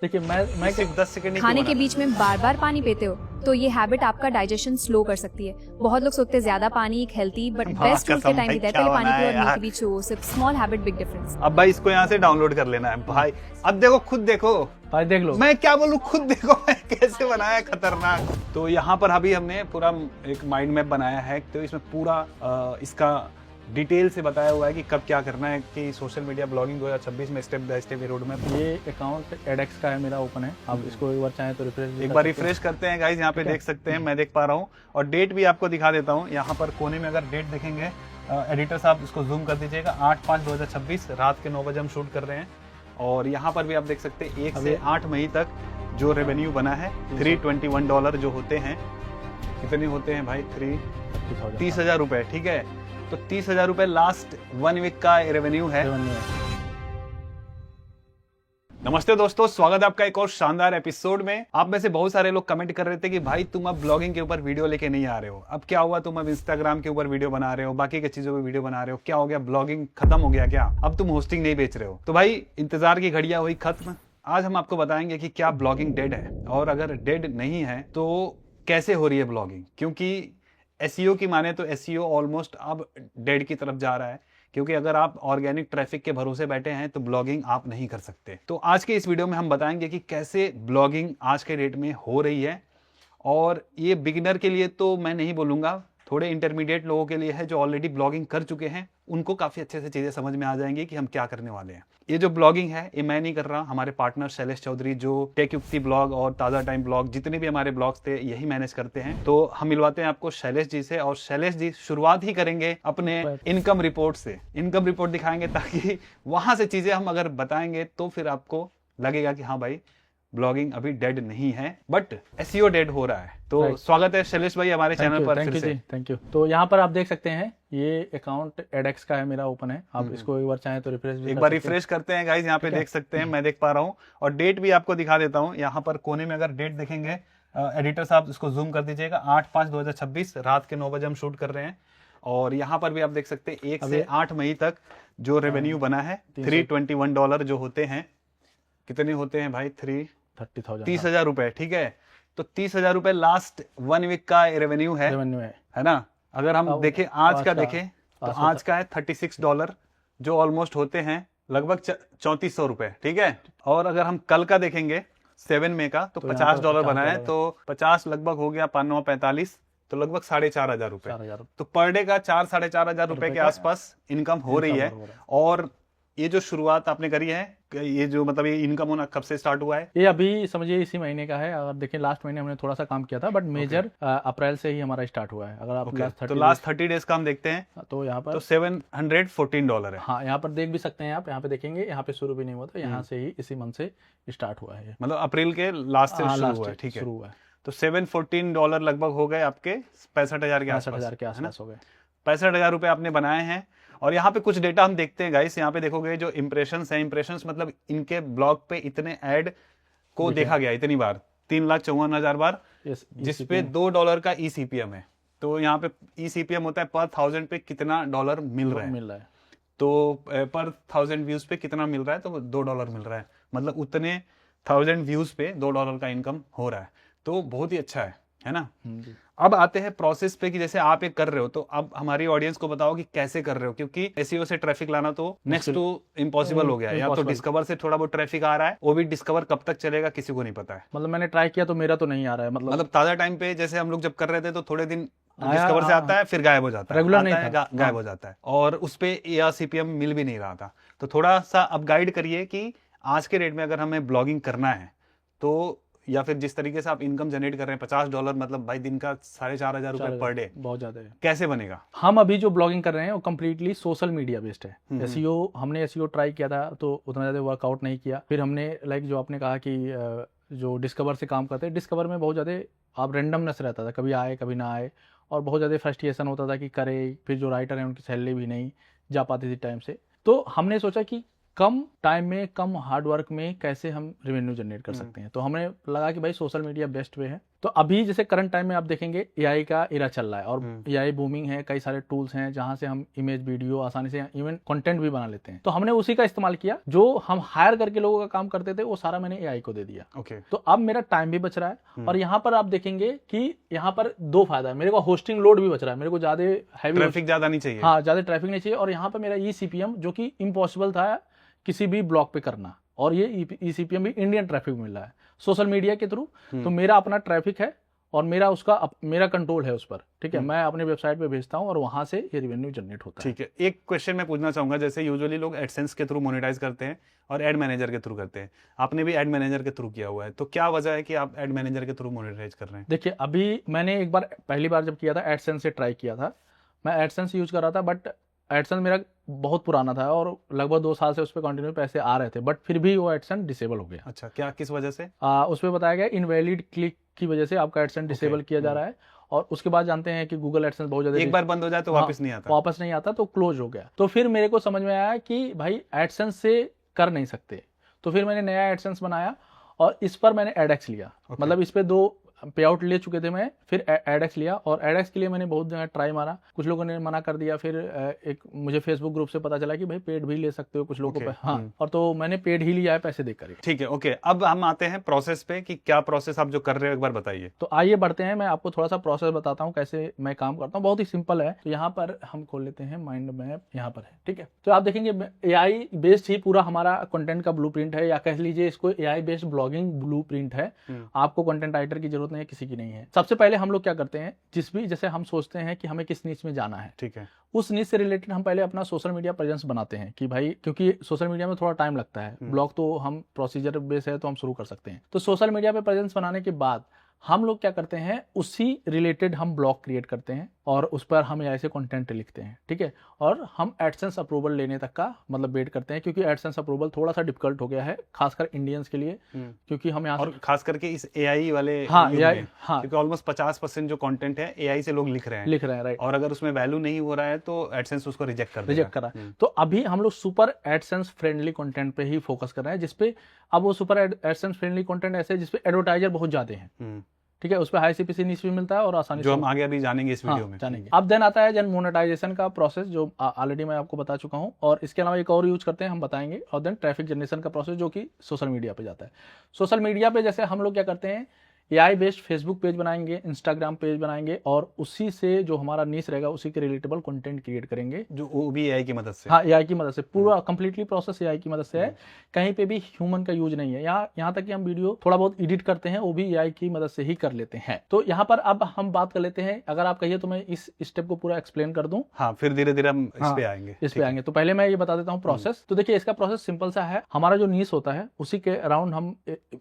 देखिए मैं सिर्फ 10 सेकंड खाने के बीच में बार बार पानी पीते हो तो ये हैबिट आपका डाइजेशन स्लो कर सकती है। बहुत लोग सोचते हैं ज्यादा पानी एक हेल्थी बट बेस्ट रूट के टाइम भी पहले पानी पियो और मीठी भी छो। सिर्फ स्मॉल हैबिट बिग डिफरेंस। अब भाई इसको यहाँ से डाउनलोड कर लेना है भाई। अब देखो, खुद देखो भाई, देख लो मैं क्या बोलूं, खुद देखो मैं कैसे बनाया है, खतरनाक। तो यहाँ पर अभी हमने पूरा एक माइंड मैप बनाया है। तो इसमें पूरा इसका डिटेल से बताया हुआ है कि कब क्या करना है कि सोशल मीडिया ब्लॉगिंग 2026 में step by step road map. ये अकाउंट एडेक्स का है, मेरा ओपन है। आप इसको एक बार चाहें तो रिफ्रेश एक बार रिफ्रेश करते हैं गाइज। यहाँ पे देख सकते हैं, मैं देख पा रहा हूँ और डेट भी आपको दिखा देता हूँ। यहाँ पर कोने में अगर डेट देखेंगे, एडिटर साहब इसको जूम कर दीजिएगा, 8/5/2026 रात के 9 बजे हम शूट कर रहे हैं। और यहाँ पर भी आप देख सकते हैं 1 से 8 मई तक जो रेवेन्यू बना है $321 जो होते हैं। कितने होते हैं भाई? 30,000 रुपए। ठीक है, तो 30,000 रुपए लास्ट 1 वीक का रेवेन्यू है। नमस्ते दोस्तों, स्वागत है आपका एक और शानदार एपिसोड में। आप में से बहुत सारे लोग कमेंट कर रहे थे कि भाई तुम अब ब्लॉगिंग के ऊपर वीडियो लेके नहीं आ रहे हो। अब क्या हुआ, तुम अब इंस्टाग्राम के ऊपर वीडियो बना रहे हो, बाकी की चीजों पे वीडियो बना रहे हो, क्या हो गया, ब्लॉगिंग खत्म हो गया क्या? अब तुम होस्टिंग नहीं बेच रहे हो? तो भाई इंतजार की घड़ियां हुई खत्म। आज हम आपको बताएंगे कि क्या ब्लॉगिंग डेड है, और अगर डेड नहीं है तो कैसे हो रही है ब्लॉगिंग। क्योंकि एसईओ की माने तो एसईओ ऑलमोस्ट अब डेड की तरफ जा रहा है। क्योंकि अगर आप ऑर्गेनिक ट्रैफिक के भरोसे बैठे हैं तो ब्लॉगिंग आप नहीं कर सकते। तो आज के इस वीडियो में हम बताएंगे कि कैसे ब्लॉगिंग आज के डेट में हो रही है। और ये बिगिनर के लिए तो मैं नहीं बोलूँगा, थोड़े इंटरमीडिएट लोगों के लिए है जो ऑलरेडी ब्लॉगिंग कर चुके हैं। उनको काफ़ी अच्छे से चीज़ें समझ में आ जाएंगी कि हम क्या करने वाले हैं। ये जो ब्लॉगिंग है ये मैं नहीं कर रहा, हमारे पार्टनर शैलेश चौधरी जो टेक युक्ति ब्लॉग और ताज़ा टाइम ब्लॉग जितने भी हमारे ब्लॉग्स थे यही मैनेज करते हैं। तो हम मिलवाते हैं आपको शैलेश जी से। और शैलेश जी शुरुआत ही करेंगे अपने इनकम रिपोर्ट से। इनकम रिपोर्ट दिखाएंगे ताकि वहां से चीज़ें हम अगर बताएंगे तो फिर आपको लगेगा कि हाँ भाई ब्लॉगिंग अभी डेड नहीं है, बट एसईओ डेड हो रहा है। तो स्वागत है शैलेश भाई हमारे चैनल पर फिर से। Thank you. तो यहाँ पर आप देख सकते हैं ये अकाउंट एडेक्स का है, मेरा ओपन है। आप इसको एक बार चाहें तो एक बार रिफ्रेश करते हैं गाइज। यहाँ पे देख सकते हैं, मैं देख पा रहा हूँ और डेट भी आपको दिखा देता हूँ। यहाँ पर कोने में अगर डेट देखेंगे, एडिटर साहब इसको जूम कर दीजिएगा, 8/5/2026 रात के 9 बजे हम शूट कर रहे हैं। और यहाँ पर भी आप देख सकते हैं 1 से 8 मई तक जो रेवेन्यू बना है $321 जो होते हैं। कितने होते हैं भाई? 30,000 रुपए। ठीक है, तो 30,000 रुपए लास्ट 1 वीक का रेवेन्यू है ना। अगर हम देखें आज का देखें तो आज का है $36 जो ऑलमोस्ट होते हैं लगभग 3400 रुपए। ठीक है, और अगर हम कल का देखेंगे 7 मई का तो $50 बना है। तो 50 लगभग हो गया 5/9 तो लगभग 4,500 रुपए। तो पर डे का 4-4,500 रुपए के आसपास इनकम हो रही है। और ये जो शुरुआत आपने करी है, ये जो मतलब ये इनकम होना कब से स्टार्ट हुआ है? ये अभी समझिए इसी महीने का है। अगर देखें लास्ट महीने हमने थोड़ा सा काम किया था, बट मेजर अप्रैल से ही हमारा स्टार्ट हुआ है। अगर आप लास्ट 30 डेज का हम देखते हैं तो यहाँ पर तो $714 है। हाँ, यहाँ पर देख भी सकते हैं आप। यहाँ पे देखेंगे, यहाँ पे शुरू भी नहीं हुआ था, यहाँ से ही इसी मंथ से स्टार्ट हुआ है। मतलब अप्रैल के लास्ट से शुरू हुआ है। ठीक है, तो $714 लगभग हो गए आपके 65,000 के आसपास हो गए। 65,000 रुपए आपने बनाए हैं। और यहाँ पे कुछ डेटा हम देखते हैं गाइस। यहाँ पे देखोगे जो इंप्रेशंस हैं, इंप्रेशंस मतलब इनके ब्लॉग पे इतने ऐड को देखा गया इतनी बार, 3,54,000 बार, जिसपे $2 का ECPM है। तो यहाँ पे ECPM होता है पर 1000 पे कितना डॉलर मिल रहा है। तो पर 1000 व्यूज पे कितना मिल रहा है, तो $2 मिल रहा है। मतलब उतने 1000 व्यूज पे $2 का इनकम हो रहा है। तो बहुत ही अच्छा है ना। अब आते हैं प्रोसेस पे कि जैसे आप ये कर रहे हो, तो अब हमारी ऑडियंस को बताओ कि कैसे कर रहे हो। क्योंकि एसईओ से ट्रैफिक लाना तो नेक्स्ट टू इम्पॉसिबल हो गया है। या तो डिस्कवर से थोड़ा बहुत ट्रैफिक आ रहा है, वो भी डिस्कवर कब तक चलेगा किसी को नहीं पता है। मतलब मैंने ट्राई किया तो मेरा तो नहीं आ रहा है। मतलब ताजा टाइम पे जैसे हम लोग जब कर रहे थे तो थोड़े दिन डिस्कवर से आता है, फिर गायब हो जाता है, रेगुलर नहीं था, गायब हो जाता है। और उस पे ECPM मिल भी नहीं रहा था। तो थोड़ा सा अब गाइड करिए कि आज के डेट में अगर हमें ब्लॉगिंग करना है तो, या फिर जिस तरीके से आप इनकम जनरेट कर रहे हैं $50 मतलब भाई दिन का 4,500 रुपए पर डे, बहुत ज्यादा है। कैसे बनेगा? हम अभी जो ब्लॉगिंग कर रहे हैं वो कम्प्लीटली सोशल मीडिया बेस्ड है। एसईओ हमने एसईओ ट्राई किया था तो उतना ज्यादा वर्कआउट नहीं किया। फिर हमने लाइक जो आपने कहा कि जो डिस्कवर से काम करते हैं, डिस्कवर में बहुत ज्यादा आप रेंडमनेस रहता था, कभी आए कभी ना आए, और बहुत ज्यादा फ्रस्ट्रेशन होता था कि करे। फिर जो राइटर है उनकी सैलरी भी नहीं जा पाती थी टाइम से। तो हमने सोचा कि कम टाइम में, कम हार्ड वर्क में कैसे हम रेवेन्यू जनरेट कर सकते हैं। तो हमें लगा कि भाई सोशल मीडिया बेस्ट वे है। तो अभी जैसे करंट टाइम में आप देखेंगे एआई का एरा चल रहा है और एआई बूमिंग है, कई सारे टूल्स हैं जहां से हम इमेज, वीडियो आसानी से, इवन कंटेंट भी बना लेते हैं। तो हमने उसी का इस्तेमाल किया, जो हम हायर करके लोगों का काम करते थे वो सारा मैंने एआई को दे दिया। ओके। तो अब मेरा टाइम भी बच रहा है और यहाँ पर आप देखेंगे कि यहाँ पर दो फायदा है, मेरे को होस्टिंग लोड भी बच रहा है, मेरे को ज्यादा हैवी ट्रैफिक ज्यादा नहीं चाहिए। हाँ, ज्यादा ट्रैफिक नहीं चाहिए। और यहाँ पर मेरा ईसीपीएम जो कि इम्पॉसिबल था किसी भी ब्लॉग पे करना, और ये ईसीपीएम भी इंडियन ट्रैफिक मिल रहा है सोशल मीडिया के थ्रू। तो मेरा अपना ट्रैफिक है और मेरा कंट्रोल है उस पर, ठीक है। मैं अपने वेबसाइट पे भेजता हूँ और वहां से ये रेवेन्यू जनरेट होता है। ठीक है, एक क्वेश्चन मैं पूछना चाहूंगा, जैसे यूजुअली लोग एडसेंस के थ्रू मोनेटाइज करते हैं और एड मैनेजर के थ्रू करते हैं, आपने भी एड मैनेजर के थ्रू किया हुआ है, तो क्या वजह है कि आप एड मैनेजर के थ्रू मोनेटाइज कर रहे हैं? देखिए, अभी मैंने एक बार, पहली बार जब किया था एडसेंस से ट्राई किया था, मैं एडसेंस यूज कर रहा था, बट एडसेंस मेरा बहुत पुराना था और लगभग 2 साल से उस पर कंटिन्यू पैसे आ रहे थे, बट फिर भी वो एडसेंस डिसेबल हो गया। अच्छा, क्या, किस वजह से? उस पर बताया गया इनवैलिड क्लिक की वजह से आपका एडसेंस डिसेबल किया जा रहा है। और उसके बाद जानते हैं कि गूगल एडसेंस बहुत ज्यादा, एक बार बंद हो जाए तो वापस नहीं आता। वापस नहीं आता, तो क्लोज हो गया। तो फिर मेरे को समझ में आया कि भाई एडसेंस से कर नहीं सकते, तो फिर मैंने नया एडसेंस बनाया और इस पर मैंने एडएक्स लिया। मतलब इस पे 2 पे आउट ले चुके थे मैं, फिर एडएक्स लिया और एडएक्स के लिए मैंने बहुत जगह ट्राई मारा, कुछ लोगों ने मना कर दिया। फिर एक मुझे फेसबुक ग्रुप से पता चला कि भाई पेड भी ले सकते हो कुछ लोगों को, हाँ, और तो मैंने पेड ही लिया है पैसे देकर। ठीक है, ओके। अब हम आते हैं प्रोसेस पे कि क्या प्रोसेस आप जो कर रहे हो, एक बार बताइए। तो आइए बढ़ते हैं, मैं आपको थोड़ा सा प्रोसेस बताता हूँ कैसे मैं काम करता हूँ। बहुत ही सिंपल है। तो यहाँ पर हम खोल लेते हैं माइंड मैप, यहाँ पर है, ठीक है। तो आप देखेंगे एआई बेस्ड ही पूरा हमारा कंटेंट का ब्लूप्रिंट है, या कह लीजिए इसको एआई बेस्ड ब्लॉगिंग ब्लूप्रिंट है। आपको कंटेंट राइटर की जरूरत नहीं है, किसी की नहीं है। सबसे पहले हम लोग क्या करते हैं, जैसे हम सोचते हैं कि हमें किस नीच में जाना है, ठीक है, उस नीच से रिलेटेड हम पहले अपना सोशल मीडिया प्रेजेंस बनाते हैं कि भाई, क्योंकि सोशल मीडिया में थोड़ा टाइम लगता है, ब्लॉग तो हम प्रोसीजर बेस है तो हम शुरू कर सकते हैं। तो सोशल मीडिया पे प्रेजेंस बनाने के बाद हम लोग क्या करते हैं, उसी रिलेटेड हम ब्लॉग क्रिएट करते हैं और उस पर हम ऐसे कंटेंट लिखते हैं, ठीक है। और हम एडसेंस अप्रूवल लेने तक का मतलब वेट करते हैं, क्योंकि एडसेंस अप्रूवल थोड़ा सा डिफिकल्ट हो गया है, खासकर इंडियंस के लिए, क्योंकि हम यहाँ, और खास करके इस एआई वाले हाँ, युग AI, में, हाँ, क्योंकि ऑलमोस्ट 50% जो कंटेंट है एआई से लोग लिख रहे हैं, राइट। और अगर उसमें वैल्यू नहीं हो रहा है तो एडसेंस उसको रिजेक्ट कर रहा है। तो अभी हम लोग सुपर एडसेंस फ्रेंडली कंटेंट पे ही फोकस कर रहे हैं, जिसपे अब वो सुपर एडसेंस फ्रेंडली कंटेंट ऐसे जिसपे एडवर्टाइजर बहुत ज्यादा है, ठीक है। उस पर हाई सीपीसी नीच भी मिलता है और आसानी जो हम आगे अभी जानेंगे इस वीडियो में, जानेंगे। अब देन आता है मोनेटाइजेशन का प्रोसेस, जो ऑलरेडी मैं आपको बता चुका हूं, और इसके अलावा एक और यूज करते हैं, हम बताएंगे। और देन ट्रैफिक जनरेशन का प्रोसेस, जो कि सोशल मीडिया पे जाता है। सोशल मीडिया पे जैसे हम लोग क्या करते हैं, एआई बेस्ड फेसबुक पेज बनाएंगे, इंस्टाग्राम पेज बनाएंगे, और उसी से जो हमारा नीच रहेगा उसी के रिलेटेबल कंटेंट क्रिएट करेंगे, जो वो भी एआई की मदद से। हाँ, एआई की मदद से, पूरा कंप्लीटली प्रोसेस एआई की मदद से है। कहीं पे भी ह्यूमन का यूज नहीं है। यहाँ तक कि हम वीडियो थोड़ा बहुत एडिट करते हैं, वो भी एआई की मदद से ही कर लेते हैं। तो यहाँ पर अब हम बात कर लेते हैं, अगर आप कहिए तो मैं इस स्टेप को पूरा एक्सप्लेन कर दूं। हाँ, फिर धीरे धीरे हम इस पे आएंगे। तो पहले मैं ये बता देता हूँ प्रोसेस। तो देखिए, इसका प्रोसेस सिंपल सा है। हमारा जो नीश होता है उसी के अराउंड हम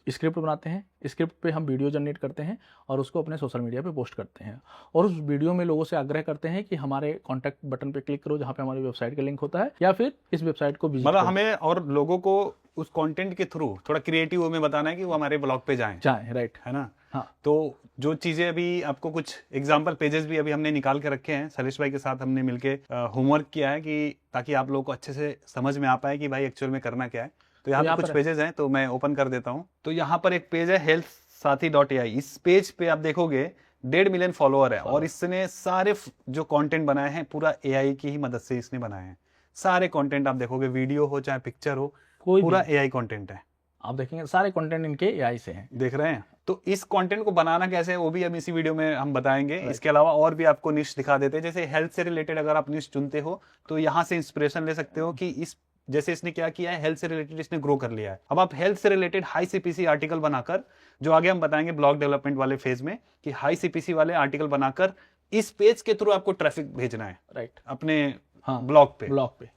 स्क्रिप्ट बनाते हैं, स्क्रिप्ट पे हम वीडियो जनरेट करते हैं और उसको अपने सोशल मीडिया पे पोस्ट करते हैं, और उस वीडियो में लोगों से आग्रह करते हैं कि हमारे कॉन्टैक्ट बटन पे क्लिक करो जहाँ पे हमारी वेबसाइट का लिंक होता है, या फिर इस वेबसाइट को विजिट मतलब हमें और लोगों को उस कंटेंट के थ्रू थोड़ा क्रिएटिव वे में बताना है कि वो हमारे ब्लॉग पे जाएं, राइट, है ना। हाँ। तो जो चीजें अभी आपको कुछ एग्जांपल पेजेस भी अभी हमने निकाल के रखे हैं, सलेश भाई के साथ हमने मिलके होमवर्क किया है कि ताकि आप लोगों को अच्छे से समझ में आ पाए कि भाई एक्चुअल में करना क्या है। तो यहाँ पे कुछ पेजेस हैं, तो मैं ओपन कर देता हूँ। तो यहाँ पर एक पेज है healthsathi.ai। इस पेज पे आप देखोगे 1.5 मिलियन फॉलोअर है, और इसने सारे जो कंटेंट बनाए हैं पूरा एआई की ही मदद से इसने बनाए हैं। सारे कंटेंट आप देखोगे, वीडियो हो चाहे पिक्चर हो, पूरा एआई कंटेंट है। आप देखेंगे सारे कंटेंट इनके एआई से हैं, देख रहे हैं। तो इस कंटेंट को बनाना कैसे है वो भी हम इसी वीडियो में हम बताएंगे। इसके अलावा और भी आपको निश दिखा देते हैं, जैसे हेल्थ से रिलेटेड अगर आप निश चुनते हो तो यहाँ से इंस्पिरेशन ले सकते हो कि इस जैसे इसने क्या किया है, हेल्थ से रिलेटेड इसने ग्रो कर लिया है। अब आप हेल्थ से रिलेटेड हाई सीपीसी आर्टिकल बनाकर, जो आगे हम बताएंगे ब्लॉग डेवलपमेंट वाले फेज में, कि हाई सीपीसी वाले आर्टिकल बनाकर इस पेज के थ्रू आपको ट्रैफिक भेजना है, राइट, अपने ब्लॉग पे।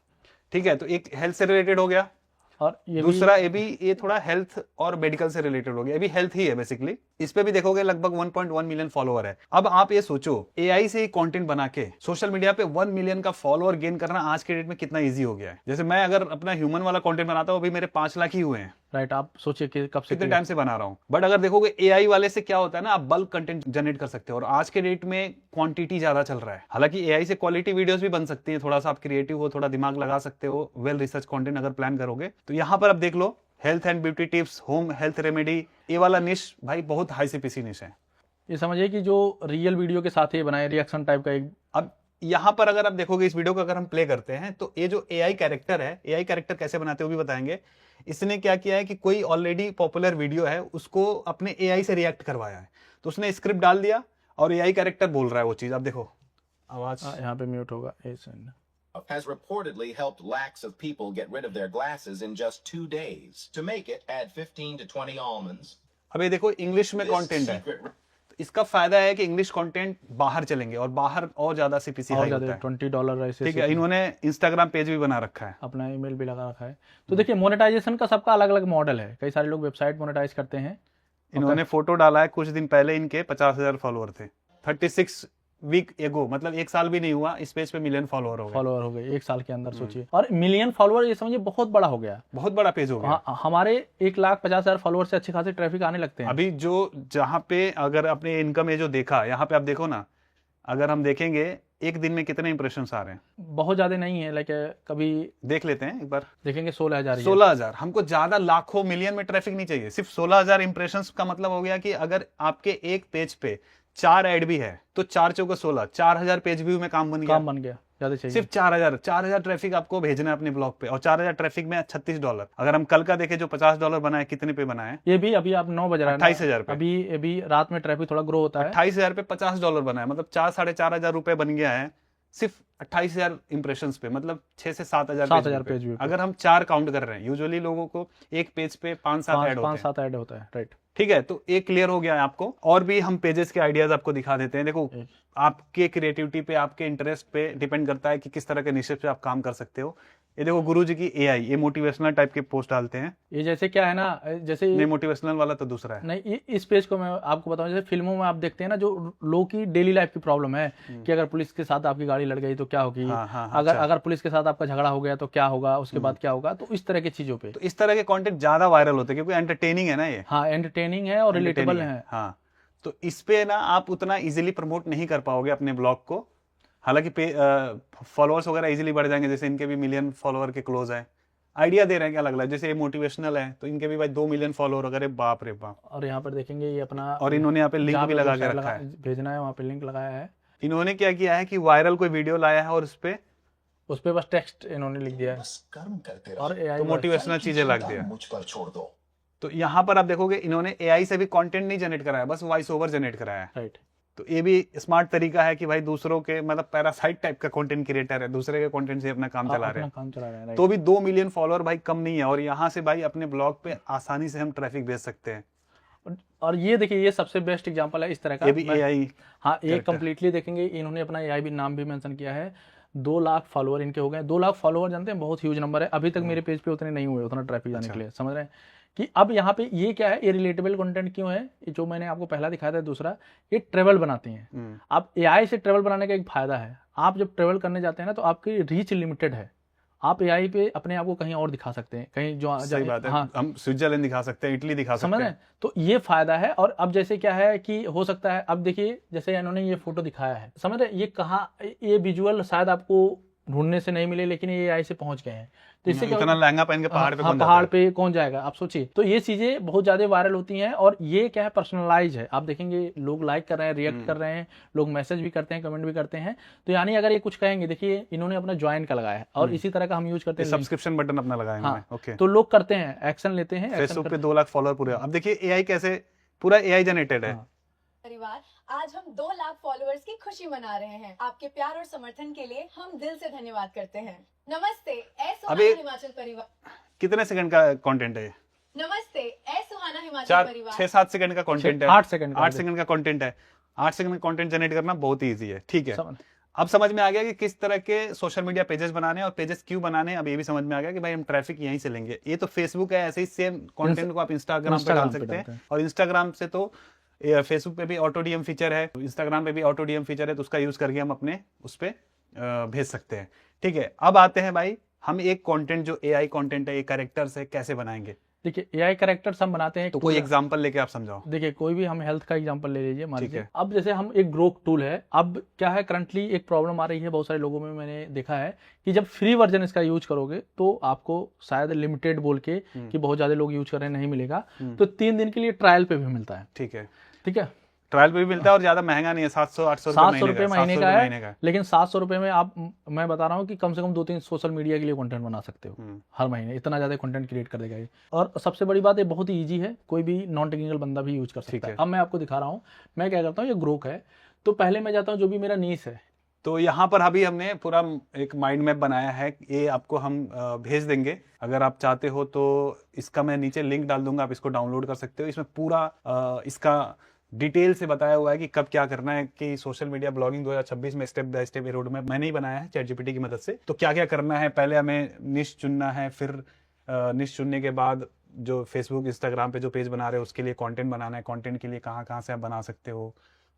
ठीक है, तो एक हेल्थ से रिलेटेड हो गया, और ये दूसरा ये थोड़ा हेल्थ और मेडिकल से रिलेटेड हो गया। ये भी हेल्थ ही है बेसिकली। इस पे भी देखोगे लगभग 1.1 मिलियन फॉलोअर है। अब आप ये सोचो, एआई से कंटेंट बना के सोशल मीडिया पे 1 मिलियन का फॉलोअर गेन करना आज के डेट में कितना इजी हो गया है। जैसे मैं अगर अपना ह्यूमन वाला कंटेंट बनाता हूँ, अभी मेरे 5 लाख ही हुए हैं, राइट, आप सोचिए कि कब से कितने टाइम से बना रहा हूँ। बट अगर देखोगे एआई वाले से क्या होता है ना, आप बल्क कंटेंट जनरेट कर सकते हो, और आज के डेट में क्वांटिटी ज्यादा चल रहा है। हालांकि एआई से क्वालिटी वीडियोस भी बन सकती है, थोड़ा सा आप क्रिएटिव हो, थोड़ा दिमाग लगा सकते हो, वेल रिसर्च कंटेंट अगर प्लान करोगे। तो यहाँ पर आप देख लो, health and beauty tips, home health remedy, ये वाला निश भाई बहुत हाई सीपीसी निश है। ये समझिए कि जो रियल वीडियो के साथ ये बनाए, रिएक्शन टाइप का एक। अब यहाँ पर अगर आप देखोगे इस वीडियो को अगर हम प्ले करते हैं, तो ये जो एआई कैरेक्टर है, एआई कैरेक्टर कैसे बनाते हैं वो भी बताएंगे। इसने क्या किया है कि कोई ऑलरेडी पॉपुलर वीडियो है उसको अपने एआई से रिएक्ट करवाया है, तो उसने स्क्रिप्ट डाल दिया और एआई कैरेक्टर बोल रहा है वो चीज। आप देखो आवाज यहाँ पे म्यूट होगा, has reportedly helped lakhs of people get rid of their glasses in just 2 days. To make it, add 15 to 20 almonds. अब ये देखो इंग्लिश में कंटेंट है, तो इसका फायदा है कि इंग्लिश कंटेंट बाहर चलेंगे और बाहर और ज्यादा सीपीसी हाई होता है। $20 ऐसे, ठीक है। इन्होंने इंस्टाग्राम पेज भी बना रखा है, अपना ईमेल भी लगा रखा है। तो देखिए मोनेटाइजेशन का सबका अलग अलग मॉडल है, कई सारे लोग वेबसाइट मोनेटाइज करते हैं। इन्होंने फोटो डाला है, कुछ दिन पहले इनके 50,000 फॉलोअर थे, 36 वीक एगो, मतलब एक साल भी नहीं हुआ, इस पेज पे मिलियन फॉलोअर हो गए एक साल के अंदर। सोचिए, और मिलियन फॉलोअर ये समझिए बहुत बड़ा हो गया, बहुत बड़ा पेज हो गया। हमारे 1,50,000 फॉलोअर से अच्छे खासे ट्रैफिक आने लगते हैं। अभी जो जहाँ पे अगर अपने इनकम में जो देखा, यहाँ पे आप देखो ना, अगर हम देखेंगे एक दिन में कितने इंप्रेशंस आ रहे हैं, बहुत ज्यादा नहीं है, लाइक कभी देख लेते हैं एक बार, देखेंगे 16,000। 16,000, हमको ज्यादा लाखों मिलियन में ट्रैफिक नहीं चाहिए, सिर्फ 16,000 इंप्रेशंस का मतलब हो गया कि अगर आपके एक पेज पे 4 ऐड भी है तो 4 चौके 16, 4,000 पेज व्यू में काम बन गया। ज्यादा चाहिए, सिर्फ 4,000 ट्रैफिक आपको भेजना है अपने ब्लॉग पे, और 4,000 ट्रैफिक में $36। अगर हम कल का देखें जो $50 बना है, कितने पे बना है ये भी? अभी आप 9 बज रहा है, 28,000 पे। अभी रात में ट्रैफिक थोड़ा ग्रो होता है, 28,000 पे $50 बना है, मतलब 4-4,500 रुपए बन गया है सिर्फ 28,000 इंप्रेशंस पे, मतलब 6 से 7,000 पेज व्यू। अगर हम 4 काउंट कर रहे हैं, यूजुअली लोगों को एक पेज पे 5-7 ऐड होता है, राइट। ठीक है, तो एक क्लियर हो गया है आपको। और भी हम पेजेस के आइडियाज आपको दिखा देते हैं। देखो, आपके क्रिएटिविटी पे, आपके इंटरेस्ट पे डिपेंड करता है कि किस तरह के निशे पे आप काम कर सकते हो। ये देखो गुरुजी की एआई, ये मोटिवेशनल टाइप के पोस्ट डालते हैं। ये जैसे क्या है ना, जैसे नहीं, मोटिवेशनल वाला तो दूसरा है। नहीं, इस पेज को मैं आपको बताऊं, जैसे फिल्मों में आप देखते हैं ना, जो लोगों की डेली लाइफ की प्रॉब्लम है कि अगर पुलिस के साथ आपकी गाड़ी लड़ गई तो क्या होगी, अगर पुलिस के साथ आपका झगड़ा हो गया तो क्या होगा, उसके बाद क्या होगा, तो इस तरह की चीजों पे, तो इस तरह के कंटेंट ज्यादा वायरल होते हैं क्योंकि एंटरटेनिंग है ना ये। हाँ, एंटरटेनिंग है और रिलेटेबल है। हाँ, तो इस पे ना आप उतना इजीली प्रमोट नहीं कर पाओगे अपने ब्लॉग को। हालांकि फॉलोअर्स वगैरह इजीली बढ़ जाएंगे, जैसे इनके भी मिलियन फॉलोअर के क्लोज है। आइडिया दे रहे हैं क्या अलग अलग, जैसे ये मोटिवेशनल है तो इनके भी भाई 2 मिलियन फॉलोअर वगैरह, बाप रे बाप। और यहाँ पर देखेंगे ये अपना, और इन्होंने यहाँ पे लिंक भी लगा के रखा है, भेजना है वहाँ पे लिंक लगाया है। इन्होंने क्या किया है कि वायरल कोई वीडियो लाया है और उस पे बस टेक्स्ट इन्होंने लिख दिया है और तो मोटिवेशनल चीजें लग दिया, मुझ पर छोड़ दो। तो यहाँ पर आप देखोगे इन्होंने एआई से भी कंटेंट नहीं जनरेट कराया, बस वॉइस ओवर जनरेट कराया है, राइट। तो ये भी स्मार्ट तरीका है कि भाई दूसरों के, मतलब पैरासाइट टाइप का कंटेंट क्रिएटर है, दूसरे के कंटेंट से अपना काम चला रहे हैं, तो भी 2 मिलियन फॉलोअर भाई कम नहीं है। और यहाँ से भाई अपने ब्लॉग पे आसानी से हम ट्रैफिक भेज सकते हैं। और ये देखिए, ये सबसे बेस्ट एग्जांपल है इस तरह का। ये भी एआई, हाँ, ये कंप्लीटली देखेंगे, इन्होंने अपना एआई भी नाम भी मेंशन किया है। 2 लाख फॉलोअर इनके हो गए। 2 लाख फॉलोअर जानते हैं, बहुत ह्यूज नंबर है। अभी तक मेरे पेज पे उतने नहीं हुए, उतना ट्रैफिक जाने के लिए, समझ रहे हैं कि अब यहाँ पे ये क्या है, ये रिलेटेबल कंटेंट क्यों है, जो मैंने आपको पहला दिखाया था। दूसरा, ये ट्रेवल बनाते हैं। अब एआई से ट्रेवल बनाने का एक फायदा है, आप जब ट्रेवल करने जाते हैं ना, तो आपकी रीच लिमिटेड है। आप एआई पे अपने आप को कहीं और दिखा सकते हैं, कहीं जो सही बात है। हाँ, हम स्विट्जरलैंड दिखा सकते हैं, इटली दिखा सकते हैं, तो ये फायदा है। और अब जैसे क्या है कि हो सकता है, अब देखिए जैसे इन्होंने ये फोटो दिखाया है, समझ रहे, ये कहाँ, ये विजुअल शायद आपको ढूंढने से नहीं मिले, लेकिन ये एआई से पहुंच गए हैं। तो इससे इतना लहंगा पहन के पहाड़ पे कौन जाएगा, आप सोचिए। तो ये चीजें बहुत ज्यादा वायरल होती हैं, और ये क्या है, पर्सनलाइज है। आप देखेंगे लोग लाइक कर रहे हैं, रिएक्ट कर रहे हैं, लोग मैसेज भी करते हैं, कमेंट भी करते हैं। तो यानी अगर ये कुछ कहेंगे, देखिए इन्होंने अपना ज्वाइन का लगाया है, और इसी तरह का हम यूज करते हैं, सब्सक्रिप्शन बटन अपना लगाया है। ओके, तो लोग करते हैं, एक्शन लेते हैं। फेसबुक पे 2 लाख फॉलोअर पूरे। अब देखिए एआई कैसे पूरा एआई जनरेटेड है। परिवार, आज हम 2 लाख फॉलोअर्स की खुशी मना रहे हैं। आपके प्यार और समर्थन के लिए हम दिल से धन्यवाद करते हैं। नमस्ते हिमाचल परिवार। कितने सेकंड का कंटेंट है? नमस्ते सुहाना हिमाचल परिवार। 6-7 सेकंड का कंटेंट है। 8 सेकंड का कंटेंट है। 8 सेकंड का कंटेंट जनरेट करना बहुत ईजी है। ठीक है, अब समझ में आ गया कि किस तरह के सोशल मीडिया पेजेस बनाने और पेजेस क्यों बनाने। अब ये भी समझ में आ गया कि भाई हम ट्रैफिक यहीं से लेंगे। ये तो फेसबुक है, ऐसे ही सेम कंटेंट को आप इंस्टाग्राम पे डाल सकते हैं, और इंस्टाग्राम से तो फेसबुक पे भी ऑटो डीएम फीचर है, इंस्टाग्राम पे भी ऑटो डीएम फीचर है, तो उसका यूज करके हम अपने उस पे भेज सकते हैं। ठीक है, अब आते हैं भाई, हम एक कंटेंट जो एआई कंटेंट है, ये कैरेक्टर्स है, कैसे बनाएंगे। देखिए एआई कैरेक्टर्स हम बनाते हैं, तो कोई एग्जांपल लेके आप समझाओ। देखिए कोई भी हम हेल्थ का एग्जांपल ले लीजिए, मान ठीक लीजिए है। अब जैसे हम एक ग्रोक टूल है, अब क्या है करंटली एक प्रॉब्लम आ रही है बहुत सारे लोगों में, मैंने देखा है कि जब फ्री वर्जन इसका यूज करोगे तो आपको शायद लिमिटेड बोल के कि बहुत ज्यादा लोग यूज कर रहे हैं नहीं मिलेगा, तो 3 दिन के लिए ट्रायल पे भी मिलता है। ठीक है, ठीक है, ट्रायल पे भी मिलता है और ज्यादा महंगा नहीं है, 700-800 700 रुपये महीने का महीने है, लेकिन 700 रुपये में आप, मैं बता रहा हूँ कि कम से कम 2-3 सोशल मीडिया के लिए कंटेंट बना सकते हो हर महीने, इतना ज्यादा कंटेंट क्रिएट कर देगा ये। और सबसे बड़ी बात, ये बहुत ही ईजी है, कोई भी नॉन टेक्निकल बंदा भी यूज कर सकता है। अब मैं आपको दिखा रहा हूँ, मैं क्या करता हूँ, ये ग्रोक है, तो पहले मैं जाता हूँ जो भी मेरा नीश है। तो यहाँ पर अभी हमने पूरा एक माइंड मैप बनाया है, ये आपको हम भेज देंगे, अगर आप चाहते हो तो इसका मैं नीचे लिंक डाल दूंगा, आप इसको डाउनलोड कर सकते हो। इसमें पूरा इसका डिटेल से बताया हुआ है कि कब क्या करना है, कि सोशल मीडिया ब्लॉगिंग 2026 में step by step road map मैंने ही बनाया है चैट जीपीटी की मदद से। तो क्या क्या करना है, पहले हमें निश चुनना है, फिर निश चुनने के बाद जो फेसबुक इंस्टाग्राम पे जो पेज बना रहे हो उसके लिए कंटेंट बनाना है, कंटेंट के लिए कहाँ कहाँ से आप बना सकते हो।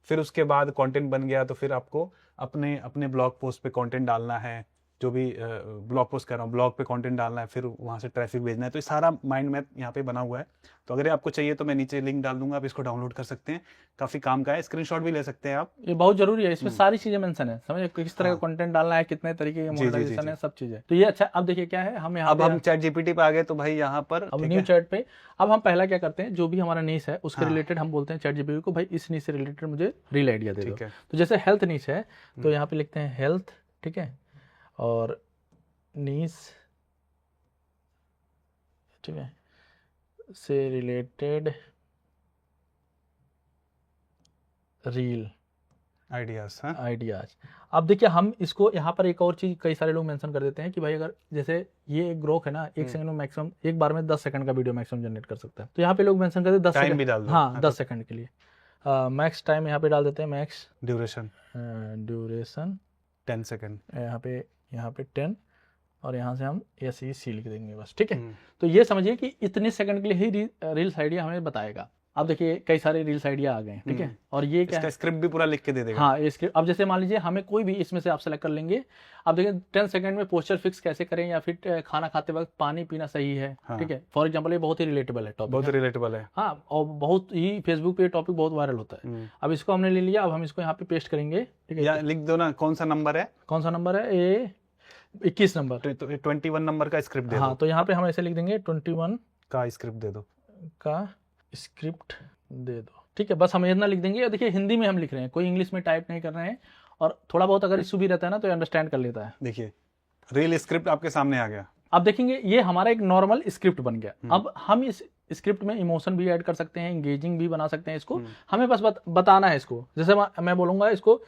फिर उसके बाद कंटेंट बन गया तो फिर आपको अपने अपने ब्लॉग पोस्ट पे कंटेंट डालना है, जो भी ब्लॉग पोस्ट कर रहा हूँ ब्लॉग पे कंटेंट डालना है, फिर वहाँ से ट्रैफिक भेजना है। तो ये सारा माइंड मैप यहाँ पे बना हुआ है। तो अगर आपको चाहिए तो मैं नीचे लिंक डाल दूंगा, आप इसको डाउनलोड कर सकते हैं, काफी काम का है, स्क्रीनशॉट भी ले सकते हैं आप। ये बहुत जरूरी है, इसमें सारी चीजें मेंशन है, समझे, किस तरह का कंटेंट डालना है, कितने तरीके के मोनेटाइजेशन है, सब चीजें। तो ये अच्छा, अब देखिए क्या है, हम यहाँ अब हम चैट जीपीटी पे आ गए, तो भाई यहाँ पर अब न्यू चैट पे अब हम पहला क्या करते हैं, जो भी हमारा नीश है उसके रिलेटेड हम बोलते हैं चैट जीपीटी को, भाई इस नीश से रिलेटेड मुझे रील आइडिया दे दो। तो जैसे हेल्थ नीश है तो यहाँ पे लिखते हैं हेल्थ, ठीक है, और नीश, ठीक है, से रिलेटेड रील आइडियाज। अब देखिए हम इसको यहाँ पर एक और चीज कई सारे लोग मेंशन कर देते हैं कि भाई अगर जैसे ये एक ग्रोक है ना, 1 सेकंड में मैक्सिमम, एक बार में 10 सेकंड का वीडियो मैक्सिमम जनरेट कर सकता है। तो यहाँ पे लोग मेंशन करते हैं 10 टाइम सेकंड भी डाल दो। हाँ 10 सेकंड के लिए मैक्स टाइम यहाँ पे डाल देते हैं, मैक्स ड्यूरेशन ड्यूरेशन 10 सेकंड, यहाँ पे 10, और यहाँ से हम SEC लिख देंगे बस, ठीक है। तो ये समझिए कि इतने सेकंड के लिए ही रील्स आइडिया हमें बताएगा। अब देखिए कई सारे रील्स आइडिया आ गए हैं, ठीक है, और ये क्या है, स्क्रिप्ट भी पूरा लिख के दे देगा। हाँ ये स्क्रिप्ट। अब जैसे मान लीजिए हमें कोई भी इसमें से आप सेलेक्ट कर लेंगे, अब देखिए 10 सेकंड में पोस्चर फिक्स कैसे करें, या फिर खाना खाते वक्त पानी पीना सही है, ठीक है, फॉर एग्जाम्पल, ये बहुत ही रिलेटेबल है टॉपिक, बहुत रिलेटेबल है, हाँ, और बहुत ही फेसबुक पे टॉपिक बहुत वायरल होता है। अब इसको हमने ले लिया, अब हम इसको यहाँ पे पेस्ट करेंगे, ठीक है, लिख दो ना कौन सा नंबर है, कौन सा नंबर है, ये 21 नंबर, 21 नंबर का स्क्रिप्ट दे दो। हाँ, तो यहाँ पे हम ऐसे लिख देंगे 21 का स्क्रिप्ट दे दो, का स्क्रिप्ट दे दो, ठीक है, बस हम इतना लिख देंगे। और देखिए हिंदी में हम लिख रहे हैं, कोई इंग्लिश में टाइप नहीं कर रहे हैं, और थोड़ा बहुत अगर इशू भी रहता है ना तो अंडरस्टैंड कर लेता है। देखिए रील स्क्रिप्ट आपके सामने आ गया। अब देखेंगे ये हमारा एक नॉर्मल स्क्रिप्ट बन गया। अब हम इस स्क्रिप्ट में इमोशन भी ऐड कर सकते हैं, इंगेजिंग भी बना सकते हैं इसको, हमें बस बताना है इसको। जैसे मैं बोलूंगा इसको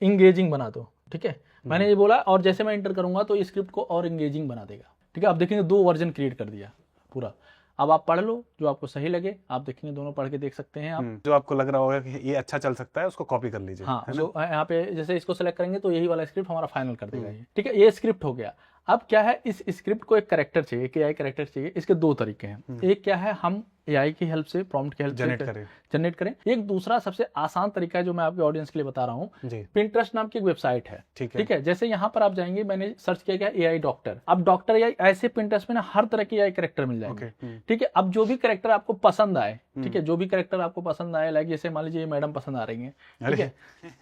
इंगेजिंग बना दो, ठीक है, मैंने ये बोला, और जैसे मैं एंटर करूंगा तो स्क्रिप्ट को और इंगेजिंग बना देगा, ठीक है। अब देखेंगे 2 वर्जन क्रिएट कर दिया पूरा। अब आप पढ़ लो जो आपको सही लगे, आप देखेंगे दोनों पढ़ के देख सकते हैं आप, जो आपको लग रहा होगा कि ये अच्छा चल सकता है उसको कॉपी कर लीजिए। हाँ, जो यहाँ पे जैसे इसको सेलेक्ट करेंगे तो यही वाला स्क्रिप्ट हमारा फाइनल कर देगा ये, ठीक है, ये स्क्रिप्ट हो गया। अब क्या है, इस स्क्रिप्ट को एक कैरेक्टर चाहिए, एक AI कैरेक्टर चाहिए। इसके 2 तरीके हैं, एक क्या है, हम AI की हेल्प से, प्रॉम्प्ट की हेल्प से जनरेट करें। एक दूसरा सबसे आसान तरीका है जो मैं आपके ऑडियंस के लिए बता रहा हूँ, पिंटरेस्ट नाम की एक वेबसाइट है, ठीक है। जैसे यहाँ पर आप जाएंगे, मैंने सर्च किया गया AI डॉक्टर। अब डॉक्टर AI, ऐसे पिंटरेस्ट में ना हर तरह के AI कैरेक्टर मिल जाएंगे, ठीक है। अब जो भी कैरेक्टर आपको पसंद आए, ठीक है, जो भी कैरेक्टर आपको पसंद आए, लाइक जैसे मान लीजिए मैडम पसंद आ रही है, ठीक है,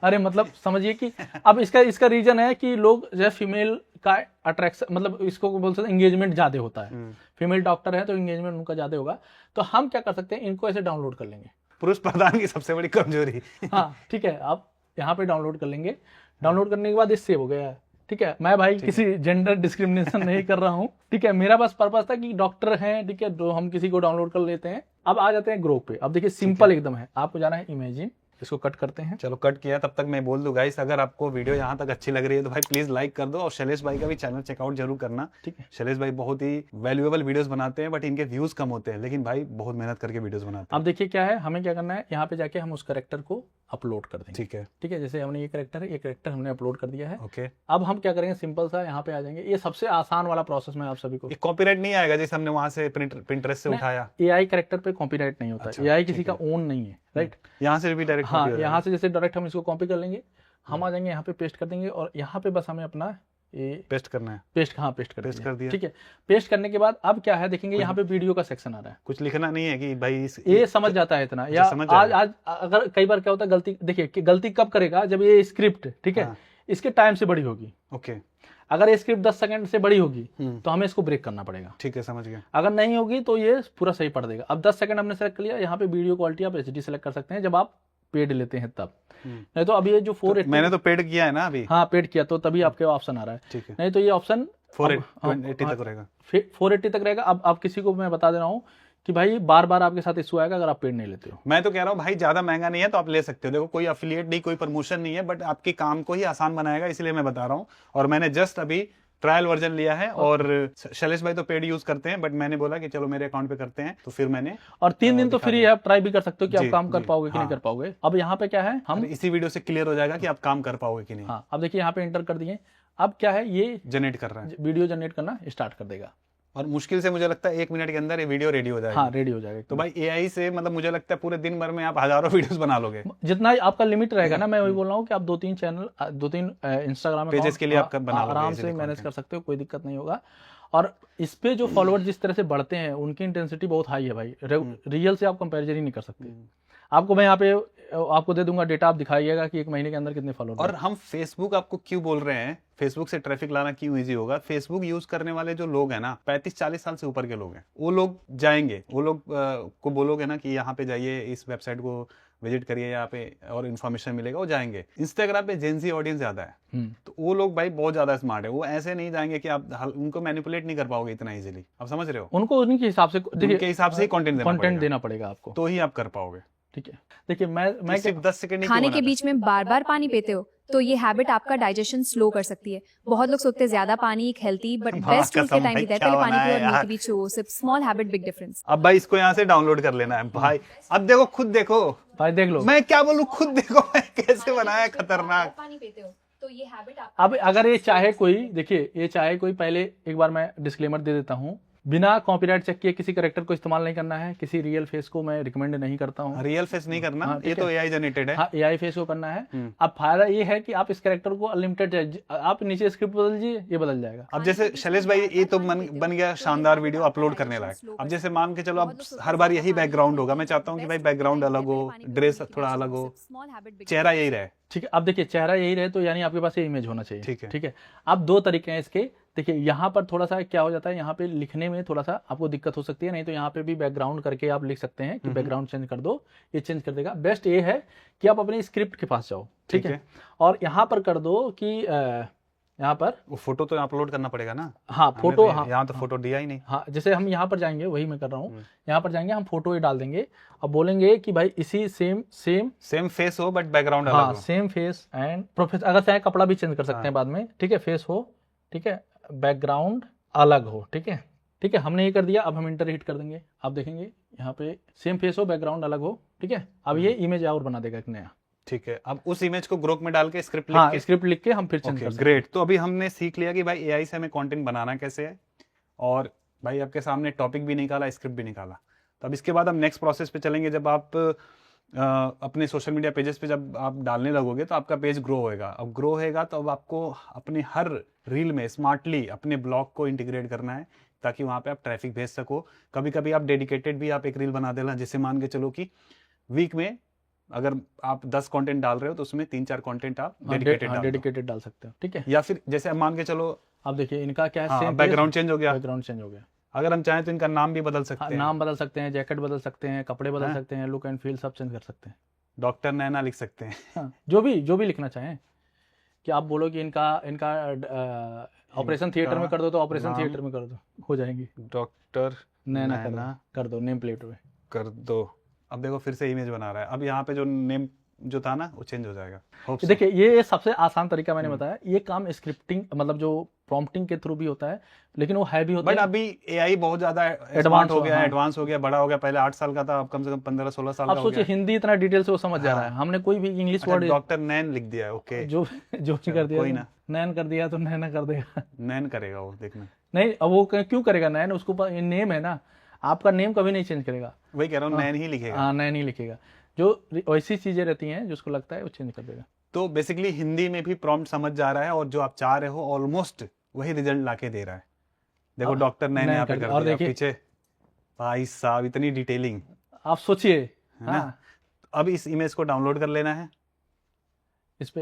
अरे मतलब समझिए कि अब इसका रीजन है कि लोग जो फीमेल का अट्रैक्शन, मतलब इसको बोल सकते हैं एंगेजमेंट ज्यादा होता है, फीमेल डॉक्टर है तो एंगेजमेंट उनका ज्यादा होगा। तो हम क्या कर सकते हैं, इनको ऐसे डाउनलोड कर लेंगे, पुरुष प्रधान की सबसे बड़ी कमजोरी। हाँ, ठीक है, आप यहाँ पे डाउनलोड कर लेंगे। डाउनलोड करने के बाद ये सेव हो गया, ठीक है। मैं भाई किसी जेंडर डिस्क्रिमिनेशन नहीं कर रहा हूँ, ठीक है, मेरा बस पर्पस था कि डॉक्टर हैं, ठीक है, तो हम किसी को डाउनलोड कर लेते हैं। अब आ जाते हैं ग्रुप पे। अब देखिए सिंपल एकदम है, आपको जाना है इमेजिन, इसको कट करते हैं। चलो कट किया, तब तक मैं बोल दूं गाइस, अगर आपको वीडियो यहाँ तक अच्छी लग रही है तो भाई प्लीज लाइक कर दो, और शैलेश भाई का भी चैनल चेकआउट जरूर करना, ठीक है। शैलेश भाई बहुत ही वैल्यूएबल वीडियोस बनाते हैं, बट इनके व्यूज कम होते हैं, लेकिन भाई बहुत मेहनत करके वीडियोस बनाते हैं। अब देखिए क्या है, हमें क्या करना है, यहाँ पे जाके हम उस कैरेक्टर को अपलोड कर देंगे, ठीक है, ठीक है। जैसे हमने ये कैरेक्टर हमने अपलोड कर दिया है, ओके। अब हम क्या करेंगे, सिंपल सा यहाँ पे आ जाएंगे। ये सबसे आसान वाला प्रोसेस मैं आप सभी को, कॉपीराइट नहीं आएगा जैसे हमने वहां से पिंटरेस्ट से उठाया। AI कैरेक्टर पे कॉपीराइट नहीं होता, AI किसी का ओन नहीं है, राइट। यहाँ से भी डायरेक्ट, हाँ, यहाँ से जैसे डायरेक्ट हम इसको कॉपी कर लेंगे, हम आ जाएंगे यहाँ पे पेस्ट कर देंगे, और यहाँ पे बस हमें अपना ये पेस्ट करना है, पेस्ट, हाँ पेस्ट कर पेस्ट कर दिया। ठीक है। पेस्ट करने के बाद अब क्या है देखेंगे यहाँ पे वीडियो का सेक्शन आ रहा है। कुछ लिखना नहीं है कि भाई ये समझ जाता है इतना, या समझ आज जाएगा। आज अगर कई बार क्या होता है गलती, देखिए कि गलती कब करेगा जब ये स्क्रिप्ट, ठीक है, हाँ। इसके टाइम से बड़ी होगी। ओके, अगर ये स्क्रिप्ट 10 सेकंड से बड़ी होगी हम्म। तो हमें इसको ब्रेक करना पड़ेगा। ठीक है, समझ गया। अगर नहीं होगी तो ये पूरा सही पढ़ देगा। अब 10 सेकंड हमने सेलेक्ट कर लिया, यहाँ पे वीडियो क्वालिटी आप एचडी सेलेक्ट कर सकते हैं जब आप पेड लेते हैं तब, नहीं तो अभी ये जो 480 मैंने तो पेड किया है ना अभी। हाँ पेड किया तो तभी आपके ऑप्शन आ रहा है, ठीक है, नहीं तो ये ऑप्शन 480 तक रहेगा। 480 तक रहेगा। अब आप किसी को मैं बता दे रहा हूँ कि भाई बार बार आपके साथ इशू आएगा अगर आप पेड नहीं लेते हो। मैं तो कह रहा हूँ भाई ज्यादा महंगा नहीं है तो आप ले सकते हो। देखो कोई अफिलिएट नहीं, कोई प्रमोशन नहीं है, बट आपके काम को ही आसान बनाएगा, इसलिए मैं बता रहा हूँ। और मैंने जस्ट अभी ट्रायल वर्जन लिया है, और शैलेश भाई तो पेड यूज करते हैं, बट मैंने बोला कि चलो मेरे अकाउंट पे करते हैं, तो फिर मैंने और 3 दिन तो फ्री है, आप ट्राई भी कर सकते हो कि जी, आप काम कर जी, पाओगे कि नहीं हाँ। कर पाओगे। अब यहाँ पे क्या है, हम इसी वीडियो से क्लियर हो जाएगा कि आप काम कर पाओगे कि नहीं। हाँ अब देखिए यहाँ पे एंटर कर दिए। अब क्या है, ये जनरेट कर रहा है, वीडियो जनरेट करना स्टार्ट कर देगा और मुश्किल से मुझे लगता है 1 मिनट के अंदर ये वीडियो रेडी हो जाएगा। हाँ रेडी हो जाएगा। तो भाई एआई से मतलब मुझे लगता है पूरे दिन भर में आप हजारों वीडियोस बना लोगे। जितना आपका लिमिट रहेगा ना, मैं वही बोल रहा हूँ कि आप 2-3 चैनल, 2-3 इंस्टाग्राम पेजेस के लिए आप बना लोगे आराम easily से मैनेज content। कर सकते हो, कोई दिक्कत नहीं होगा। और इस पे जो फॉलोअर जिस तरह से बढ़ते हैं उनकी इंटेंसिटी बहुत हाई है भाई, रियल से आप कंपैरिजन ही नहीं कर सकते। आपको मैं यहाँ पे आपको दे दूंगा डेटा, आप दिखाइएगा कि 1 महीने के अंदर कितने फॉलोअर। और हम फेसबुक आपको क्यों बोल रहे हैं, फेसबुक से ट्रैफिक लाना क्यों इजी होगा। फेसबुक यूज करने वाले जो लोग हैं ना, 35-40 साल से ऊपर के लोग हैं, वो लोग जाएंगे, वो लोग को बोलोगे ना कि यहाँ पे जाइए, इस वेबसाइट को विजिट करिए, यहाँ पे और इन्फॉर्मेशन मिलेगा, वो जाएंगे। इंस्टाग्राम पे जेंजी ऑडियंस ज्यादा है, तो वो लोग भाई बहुत ज्यादा स्मार्ट है, वो ऐसे नहीं जाएंगे कि आप उनको मैनिपुलेट नहीं कर पाओगे इतना इजीली। आप समझ रहे हो, उनको उनके हिसाब से उनके हिसाब से ही कंटेंट देना पड़ेगा आपको, तो ही आप कर पाओगे। ठीक है। देखिए मैं सिर्फ 10 सेकंड खाने के बीच में बार बार पानी पीते हो तो ये हैबिट आपका डाइजेशन स्लो कर सकती है। बहुत लोग सोचते हैं ज्यादा पानी एक हेल्थी बट बेस्ट टूल के टाइम भी पहले पानी पियो और मीठी भी छो, सिर्फ स्मॉल हैबिट बिग डिफरेंस। अब भाई इसको यहाँ से डाउनलोड कर लेना है भाई। अब देखो, खुद देखो भाई, देख लो मैं क्या बोलूं, खुद देखो मैं कैसे बनाया खतरनाक। पानी पीते हो तो ये हैबिट आप अब अगर ये चाहे कोई, देखिए ये चाहे कोई, पहले एक बार मैं डिस्क्लेमर दे देता हूँ, बिना कॉपीराइट चेक किए किसी कैरेक्टर को इस्तेमाल नहीं करना है, किसी रियल फेस को मैं रिकमेंड नहीं करता हूँ। रियल फेस नहीं करना, हाँ, ये ठीक तो है। एआई जनरेटेड है। हाँ एआई फेस को करना है। अब फायदा ये है कि आप इस कैरेक्टर को अनलिमिटेड, आप नीचे स्क्रिप्ट बदल दीजिए, ये बदल जाएगा। अब जैसे शैलेश भाई, ये तो बन गया शानदार वीडियो अपलोड करने लायक। अब जैसे मान के चलो, अब हर बार यही बैकग्राउंड होगा, मैं चाहता हूँ कि भाई बैकग्राउंड अलग हो, ड्रेस थोड़ा अलग हो, चेहरा यही रहे। ठीक है। अब देखिए चेहरा यही रहे तो यानी आपके पास ये इमेज होना चाहिए। ठीक है। ठीक है। अब 2 तरीके हैं इसके। देखिए यहाँ पर थोड़ा सा क्या हो जाता है, यहाँ पे लिखने में थोड़ा सा आपको दिक्कत हो सकती है, नहीं तो यहाँ पे भी बैकग्राउंड करके आप लिख सकते हैं कि बैकग्राउंड चेंज कर दो, ये चेंज कर देगा। बेस्ट ये है कि आप अपने स्क्रिप्ट के पास जाओ, ठीक है, और यहाँ पर कर दो कि यहाँ पर वो फोटो तो अपलोड करना पड़ेगा ना। हाँ फोटो, हाँ यहाँ तो फोटो दिया ही नहीं। हाँ जैसे हम यहाँ पर जाएंगे, वही मैं कर रहा हूँ, यहाँ पर जाएंगे, हम फोटो ही डाल देंगे और बोलेंगे कि भाई इसी सेम फेस हो बट बैकग्राउंड अलग हाँ हो। सेम फेस एंड प्रोफेस, अगर चाहे कपड़ा भी चेंज कर सकते हैं बाद में, ठीक है, फेस हो, ठीक है, बैकग्राउंड अलग हो, ठीक है। ठीक है, हमने ये कर दिया। अब हम इंटर हिट कर देंगे, आप देखेंगे यहाँ पे सेम फेस हो, बैकग्राउंड अलग हो, ठीक है। अब ये इमेज और बना देगा एक नया, ठीक है। अब उस इमेज को ग्रोक में डाल के स्क्रिप्ट हाँ लिख के, स्क्रिप्ट लिख के हम फिर चेंज कर सकते हैं। ग्रेट। तो अभी हमने सीख लिया कि भाई एआई से हमें कंटेंट बनाना कैसे है, और भाई आपके सामने टॉपिक भी निकाला, स्क्रिप्ट भी निकाला। तो अब इसके बाद हम नेक्स्ट प्रोसेस पे चलेंगे। जब आप अपने सोशल मीडिया पेजेस पे जब आप डालने लगोगे तो आपका पेज ग्रो होएगा। अब ग्रो होएगा तो अब आपको अपने हर रील में स्मार्टली अपने ब्लॉग को इंटीग्रेट करना है, ताकि वहाँ पे आप ट्रैफिक भेज सको। कभी कभी आप डेडिकेटेड भी आप एक रील बना देना, जैसे मान के चलो कि वीक में अगर आप 10 कंटेंट डाल रहे हो तो उसमें 3-4 कंटेंट आप डेडिकेटेड डाल सकते हो, ठीक है। या फिर जैसे मान के चलो, अब देखिए इनका क्या है, सेम बैकग्राउंड चेंज हो गया, बैकग्राउंड चेंज हो गया। अगर हम चाहें तो इनका नाम भी बदल सकते हैं, नाम बदल सकते हैं, जैकेट बदल सकते हैं, कपड़े बदल सकते हैं, लुक एंड फील सब चेंज कर सकते हैं। डॉक्टर नैना लिख सकते हैं। हाँ, जो भी लिखना चाहें, कि आप बोलो कि इनका ऑपरेशन थिएटर में कर दो तो ऑपरेशन थिएटर में कर दो, हो जाएंगी। डॉक्टर नैना कर दो, नेम प्लेट में कर दो। अब देखो फिर से इमेज बना रहा है। अब यहाँ पे जो नेम जो था ना वो चेंज हो जाएगा। Hope so। देखिए ये सबसे आसान तरीका मैंने बताया। ये काम स्क्रिप्टिंग मतलब जो प्रॉम्प्टिंग के थ्रू भी होता है, लेकिन वो है भी होता है। बट अभी एआई बहुत ज्यादा एडवांस हो गया, हाँ। एडवांस हो गया, बड़ा हो गया। पहले 8 साल का था, अब कम से कम 15-16 साल का अब हो सोचिए गया। हिंदी इतना डिटेल से वो समझ जा रहा है। हमने कोई भी इंग्लिश वर्ड डॉक्टर नैन लिख दिया है, ओके, जो भी कर दिया, कोई ना, नैन कर दिया तो नैना कर देगा। नैन करेगा वो, देखना। नहीं, अब वो क्यों करेगा नैन, उसको नेम है ना, आपका नेम कभी नहीं चेंज करेगा। वही कह रहा हूँ, नैन ही लिखेगा। हाँ नैन ही लिखेगा। जो वैसी चीजें रहती हैं जिसको लगता है वो चेंज कर देगा। तो बेसिकली हिंदी में भी प्रॉम्प्ट समझ जा रहा है और जो आप चाह रहे हो ऑलमोस्ट वही रिजल्ट लाके दे रहा है। देखो अब डॉक्टर नैन नैन यहाँ पे कर कर दिया। और दिया देखिए- पीछे, भाई साहब इतनी डिटेलिंग आप सोचिए। है ना। हाँ, अब इस इमेज को डाउनलोड कर लेना है, इस पे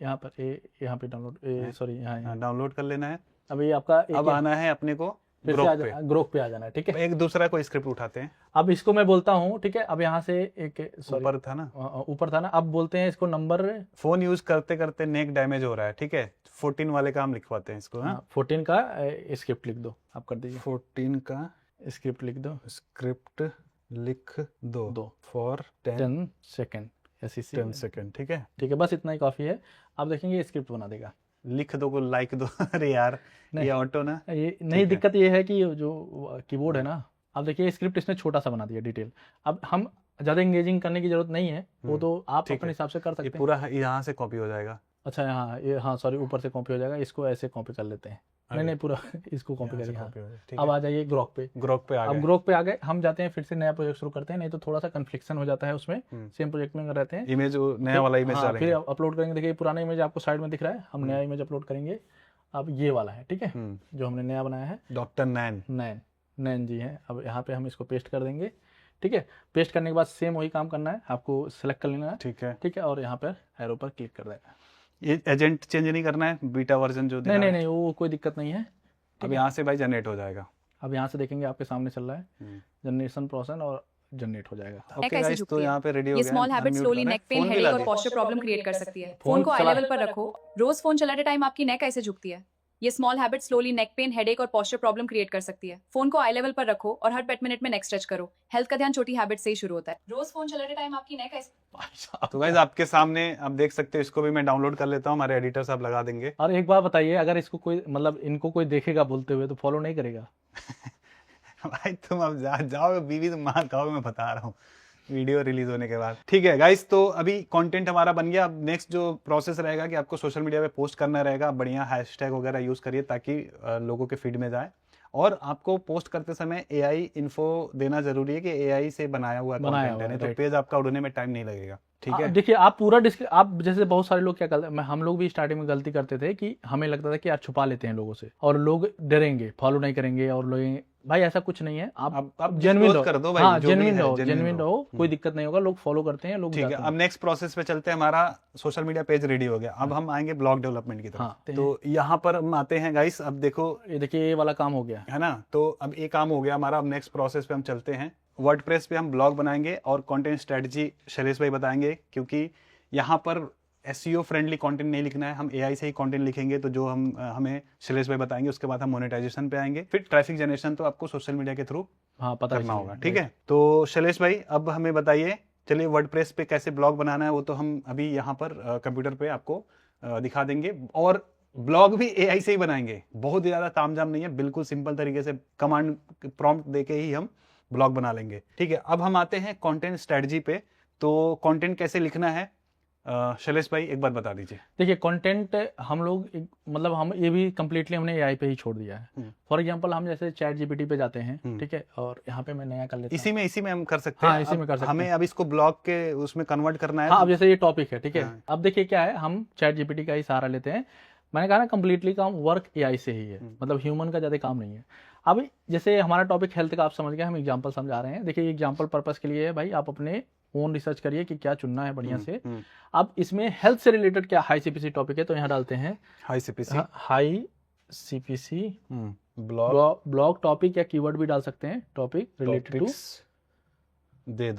यहाँ पर यहाँ पे डाउनलोड, सॉरी यहाँ डाउनलोड कर लेना है। अभी आपका अब आना है अपने को फिर से ग्रुप पे, ग्रुप पे आ जाना है, ठीक है। एक दूसरा कोई स्क्रिप्ट उठाते हैं। अब इसको मैं बोलता हूँ, ठीक है। अब यहाँ से एक ऊपर था ना, ऊपर था ना, अब बोलते हैं इसको नंबर फोन यूज करते करते नेक डैमेज हो रहा है, ठीक है। 14 वाले का हम लिखवाते हैं इसको। हाँ 14 का स्क्रिप्ट लिख दो, आप कर दीजिए। 14 का स्क्रिप्ट लिख दो, स्क्रिप्ट लिख दो दो फॉर 10 सेकेंड, 10 सेकेंड, ठीक है। ठीक है, बस इतना ही काफी है। आप देखेंगे स्क्रिप्ट बना देगा। लिख दो को लाइक दो अरे यार नहीं। ये ऑटो ना, ये नहीं, है। दिक्कत ये है कि जो कीबोर्ड है ना, आप देखिए स्क्रिप्ट इसने छोटा सा बना दिया डिटेल। अब हम ज्यादा एंगेजिंग करने की जरूरत नहीं है, वो तो आप ठीक अपने है। हिसाब से कर ये सकते हैं। पूरा यहाँ से कॉपी हो जाएगा। अच्छा यहाँ ये, हाँ सॉरी, ऊपर से कॉपी हो जाएगा, इसको ऐसे कॉपी कर लेते हैं। नहीं आगे। नहीं, पूरा इसको कॉपी यहाँ से करिए। हाँ, copy हो जाएगा, ठीक अब है। आ जाइए ग्रोक पे। ग्रुप पे आ अब गए। ग्रोक पे आ गए, हम जाते हैं फिर से नया प्रोजेक्ट शुरू करते हैं, नहीं तो थोड़ा सा कन्फ्लिक्शन हो जाता है उसमें। सेम प्रोजेक्ट में अगर रहते हैं इमेज नया वाला इमेज हाँ, डालेंगे। फिर अपलोड करेंगे। देखिए पुराना इमेज आपको साइड में दिख रहा है, हम नया इमेज अपलोड करेंगे। अब ये वाला है, ठीक है, जो हमने नया बनाया है। डॉक्टर नैन, नैन जी हैं। अब यहाँ पे हम इसको पेस्ट कर देंगे, ठीक है। पेस्ट करने के बाद सेम वही काम करना है, आपको सेलेक्ट कर लेना है, ठीक है। ठीक है, और यहाँ पर एरो पर क्लिक कर देना है। ये एजेंट चेंज नहीं करना है, बीटा वर्जन जो नहीं नहीं नहीं, वो कोई दिक्कत नहीं है। अब यहाँ से भाई जनरेट हो जाएगा। अब यहाँ से देखेंगे आपके सामने चल रहा है जनरेशन प्रोसेस और जनरेट हो जाएगा। नेक ओके ऐसे गाइस, झुकती तो है। यहाँ पे रेडी हो ये गया। स्मॉल हैबिट Unmute स्लोली कर रहे नेक हैं। पेन, फोन भी हेडेक ला और दे। पोस्चर प्रॉब्लम क्रिएट कर सकती है। फोन फोन को आई चला- लेवल पर रखो। रोज फोन चलाते टाइम आपकी नेक ऐसे झुकती है। ये small habit slowly neck pain, headache और पोस्चर प्रॉब्लम क्रिएट कर सकती है। फोन को आई लेवल पर रखो और हर 5 मिनट में नेक स्ट्रेच करो। हेल्थ का ध्यान छोटी हैबिट से ही शुरू होता है। रोज फोन चलाते टाइम आपकी नेक ऐसे तो गाइस आपके सामने आप देख सकते हो, इसको भी मैं डाउनलोड कर लेता हूँ, हमारे एडिटर साहब लगा देंगे। और एक बात बताइए, अगर इसको कोई मतलब इनको कोई देखेगा बोलते हुए तो फॉलो नहीं करेगा? भाई तुम अब जाओगे बीवी तुम मार खाओगे, मैं बता रहा हूँ वीडियो रिलीज होने के बाद। ठीक है गाइस, तो अभी कंटेंट हमारा बन गया। अब नेक्स्ट जो प्रोसेस रहेगा कि आपको सोशल मीडिया पे पोस्ट करना रहेगा। बढ़िया हैशटैग वगैरह यूज करिए ताकि लोगों के फीड में जाए। और आपको पोस्ट करते समय एआई इन्फो देना जरूरी है कि एआई से बनाया हुआ कंटेंट है, नहीं तो right. पेज आपका उड़ने में टाइम नहीं लगेगा। ठीक है, देखिए आप पूरा आप जैसे बहुत सारे लोग क्या करते हैं, हम लोग भी स्टार्टिंग में गलती करते थे कि हमें लगता था कि यार छुपा लेते हैं लोगों से और लोग डरेंगे, फॉलो नहीं करेंगे और लोग, भाई ऐसा कुछ नहीं है। आप जेन्युइन disclose कर दो भाई, हाँ जो भी जेन्युइन है, रहो, genuine जेन्युइन रहो। रहो, कोई दिक्कत नहीं होगा, लोग फॉलो करते हैं, लोग ठीक है। जाते अब नेक्स्ट प्रोसेस पे चलते हैं। हमारा सोशल मीडिया पेज रेडी हो गया, अब हम आएंगे ब्लॉग डेवलपमेंट की तरफ। हाँ, तो यहाँ पर हम आते हैं गाइस। अब देखो हैं। ये देखिए ये वाला काम हो गया है ना, तो अब ये काम हो गया हमारा। अब नेक्स्ट प्रोसेस पे हम चलते हैं। वर्डप्रेस पे हम ब्लॉग बनाएंगे और कंटेंट स्ट्रेटजी शैलेश भाई बताएंगे, क्योंकि यहाँ पर एसईओ फ्रेंडली कंटेंट नहीं लिखना है, हम एआई से ही कंटेंट लिखेंगे। तो जो हमें शैलेश भाई बताएंगे, उसके बाद हम मोनेटाइजेशन पे आएंगे, फिर ट्रैफिक जनरेशन तो आपको सोशल मीडिया के थ्रू हाँ पता करना होगा। ठीक है, तो शैलेश भाई अब हमें बताइए, चलिए वर्डप्रेस पे कैसे ब्लॉग बनाना है वो तो हम अभी यहाँ पर कंप्यूटर पे आपको दिखा देंगे। और ब्लॉग भी एआई से ही बनाएंगे, बहुत ज्यादा तामझाम नहीं है, बिल्कुल सिंपल तरीके से कमांड प्रॉम्प्ट देके ही हम ब्लॉग बना लेंगे। ठीक है, अब हम आते हैं कंटेंट स्ट्रेटजी पे। तो कंटेंट कैसे लिखना है शैलेश भाई एक बार बता दीजिए। देखिए कंटेंट हम लोग मतलब हम ये भी कम्प्लीटली हमने एआई पे ही छोड़ दिया है। फॉर एग्जांपल हम जैसे चैट जीपीटी पे जाते हैं, ठीक है, और यहाँ पे मैं नया कर लेता हूँ। इसी में हम कर सकते हाँ, हैं। इसी में कर सकते हमें अब इसको ब्लॉग के उसमें कन्वर्ट करना है। हाँ, अब जैसे ये टॉपिक है, ठीक है, हाँ। अब देखिए क्या है, हम चैट जीपीटी का ही सहारा लेते हैं। मैंने कहा ना कम्प्लीटली काम वर्क एआई से ही है, मतलब ह्यूमन का ज्यादा काम नहीं है। अब जैसे हमारा टॉपिक हेल्थ का आप समझ गए, हम एग्जांपल समझा रहे हैं। देखिए एग्जांपल पर्पस के लिए है भाई, आप अपने ओन रिसर्च करिए कि क्या चुनना है बढ़िया से। अब इसमें हेल्थ से रिलेटेड क्या हाई सीपीसी टॉपिक है, तो यहाँ डालते हैं high CPC high CPC blog blog topic, या कीवर्ड भी डाल सकते हैं, टॉपिक रिलेटेड टू दे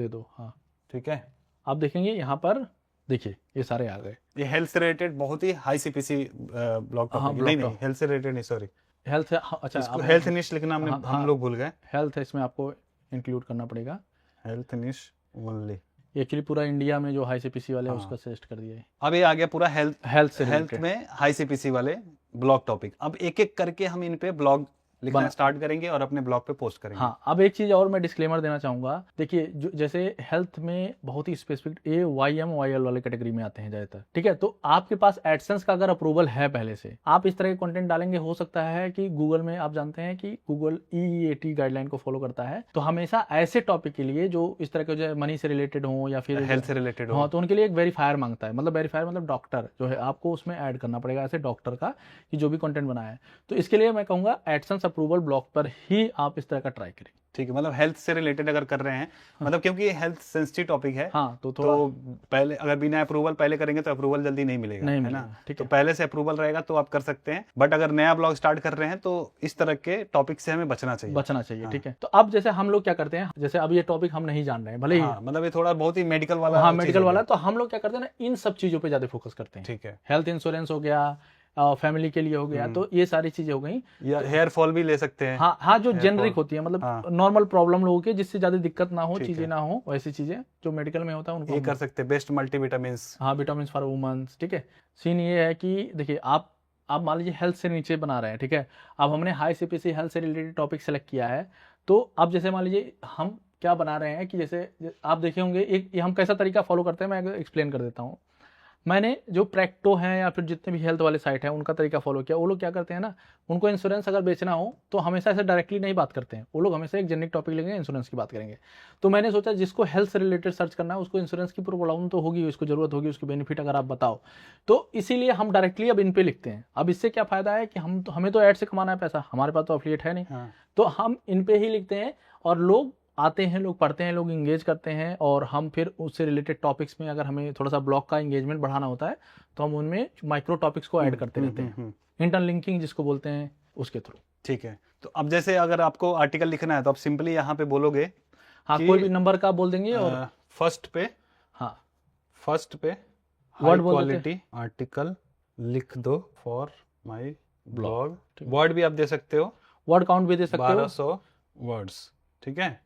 दो। हाँ, ठीक है, आप देखेंगे यहाँ पर, देखिए ये सारे आ गए। ये हेल्थ से रिलेटेड बहुत ही हाई सीपीसी ब्लॉग हाँ, टॉपिक। नहीं हेल्थ से रिलेटेड नहीं, सॉरी हेल्थ। अच्छा, इसको हेल्थ निश लिखना हमने, हाँ, हम लोग भूल गए। हेल्थ इसमें आपको इंक्लूड करना पड़ेगा। हेल्थ निश ओनली। एक्चुअली पूरा इंडिया में जो हाई सीपीसी वाले हैं हाँ। उसका सजेस्ट कर दिया है। अब ये आ गया पूरा हेल्थ हेल्थ से हेल्थ related। में हाई सीपीसी वाले ब्लॉग टॉपिक। अब एक एक करके हम इन पे ब्लॉग लिखना बना- स्टार्ट करेंगे और अपने ब्लॉग पे पोस्ट करेंगे। हाँ, अब एक चीज़ और मैं डिस्क्लेमर देना चाहूँगा। देखिए, जो जैसे हेल्थ में बहुत ही स्पेसिफिक AYM YL वाले कैटेगरी में आते हैं ज़्यादातर, ठीक है। तो आपके पास एडसेंस का अगर अप्रूवल है पहले से, आप इस तरह के कंटेंट डालेंगे, हो सकता है कि गूगल में, आप जानते हैं कि गूगल EEAT गाइडलाइन को फॉलो करता है, तो हमेशा ऐसे टॉपिक के लिए जो इस तरह के जो मनी से रिलेटेड हो या फिर हेल्थ से रिलेटेड हो। हाँ, तो उनके लिए एक वेरीफायर मांगता है। मतलब वेरीफायर मतलब डॉक्टर जो है, आपको उसमें ऐड करना पड़ेगा ऐसे डॉक्टर का, कि जो भी कंटेंट बनाया है। तो इसके लिए मैं कहूँगा एडसेंस अप्रूवल ब्लॉग पर ही आप इस तरह का ट्राई करें। ठीक है, मतलब हेल्थ से रिलेटेड अगर कर रहे हैं, मतलब क्योंकि ये हेल्थ सेंसिटिव टॉपिक है, हाँ, तो थोड़ा तो पहले अगर बिना अप्रूवल पहले करेंगे तो अप्रूवल जल्दी नहीं मिलेगा, नहीं है मिलेगा, ना। ठीक तो है। पहले से अप्रूवल रहेगा तो आप कर सकते हैं, बट अगर नया ब्लॉग स्टार्ट कर रहे हैं तो इस तरह के टॉपिक से हमें बचना चाहिए। बचना चाहिए, हाँ। ठीक है। तो अब जैसे हम लोग क्या करते हैं, जैसे अब ये टॉपिक हम नहीं जान रहे हैं, भले ही हाँ, मतलब ये थोड़ा बहुत ही मेडिकल वाला हाँ चीज़ मेडिकल हो वाला, गया। तो हम लोग क्या करते हैं ना, इन सब चीज़ों पे ज़्यादा फोकस करते हैं। ठीक है, हेल्थ इंश्योरेंस हो गया, फैमिली के लिए हो गया, तो ये सारी चीज़ें हो गई। या हेयर फॉल भी ले सकते हैं। हाँ हाँ, जो Hair जेनरिक fall, होती है, मतलब हाँ। नॉर्मल प्रॉब्लम लोगों के, जिससे ज़्यादा दिक्कत ना हो, ठीक चीज़ें है। ना हो, वैसी चीज़ें जो मेडिकल में होता है उनको ये हम कर सकते हैं, बेस्ट मल्टीविटामिन्स। हाँ, विटामिन फॉर वुमेन्स, ठीक है। सीन ये है कि देखिए, आप मान लीजिए हेल्थ से नीचे बना रहे हैं, ठीक है। अब हमने हाई CPC हेल्थ से रिलेटेड टॉपिक सेलेक्ट किया है, तो अब जैसे मान लीजिए हम क्या बना रहे हैं कि जैसे आप देखे होंगे, एक ये हम कैसा तरीका फॉलो करते हैं, मैं एक्सप्लेन कर देता हूँ। मैंने जो प्रैक्टो हैं या फिर जितने भी हेल्थ वाले साइट हैं, उनका तरीका फॉलो किया। वो लोग क्या करते हैं ना, उनको इंश्योरेंस अगर बेचना हो तो हमेशा ऐसे डायरेक्टली नहीं बात करते हैं। वो लोग हमेशा एक जेनरिक टॉपिक लेंगे, इंश्योरेंस की बात करेंगे। तो मैंने सोचा जिसको हेल्थ से रिलेटेड सर्च करना है, उसको इंश्योरेंस की प्रॉब्लम तो होगी, उसको जरूरत होगी, उसकी बेनिफिट अगर आप बताओ, तो इसीलिए हम डायरेक्टली अब इन पे लिखते हैं। अब इससे क्या फायदा है कि हमें तो ऐड से कमाना है पैसा, हमारे पास तो एफिलिएट है नहीं, हाँ। तो हम इन पे ही लिखते हैं, और लोग आते हैं, लोग पढ़ते हैं, लोग इंगेज करते हैं, और हम फिर उससे रिलेटेड टॉपिक्स में अगर हमें थोड़ा सा ब्लॉग का इंगेजमेंट बढ़ाना होता है, तो हम उनमें माइक्रो टॉपिक्स को ऐड करते रहते हैं, इंटरलिंकिंग जिसको बोलते हैं, उसके थ्रू। ठीक है, तो अब जैसे अगर आपको आर्टिकल लिखना है तो आप सिंपली यहाँ पे बोलोगे हाँ, कि, कोई भी नंबर का बोल देंगे, और फर्स्ट पे हाँ, हाई Word बोल देते क्वालिटी आर्टिकल लिख दो फॉर माय ब्लॉग। ठीक है। वर्ड भी आप दे सकते हो, वर्ड काउंट भी दे सकते हो। 1200 वर्ड्स, ठीक है।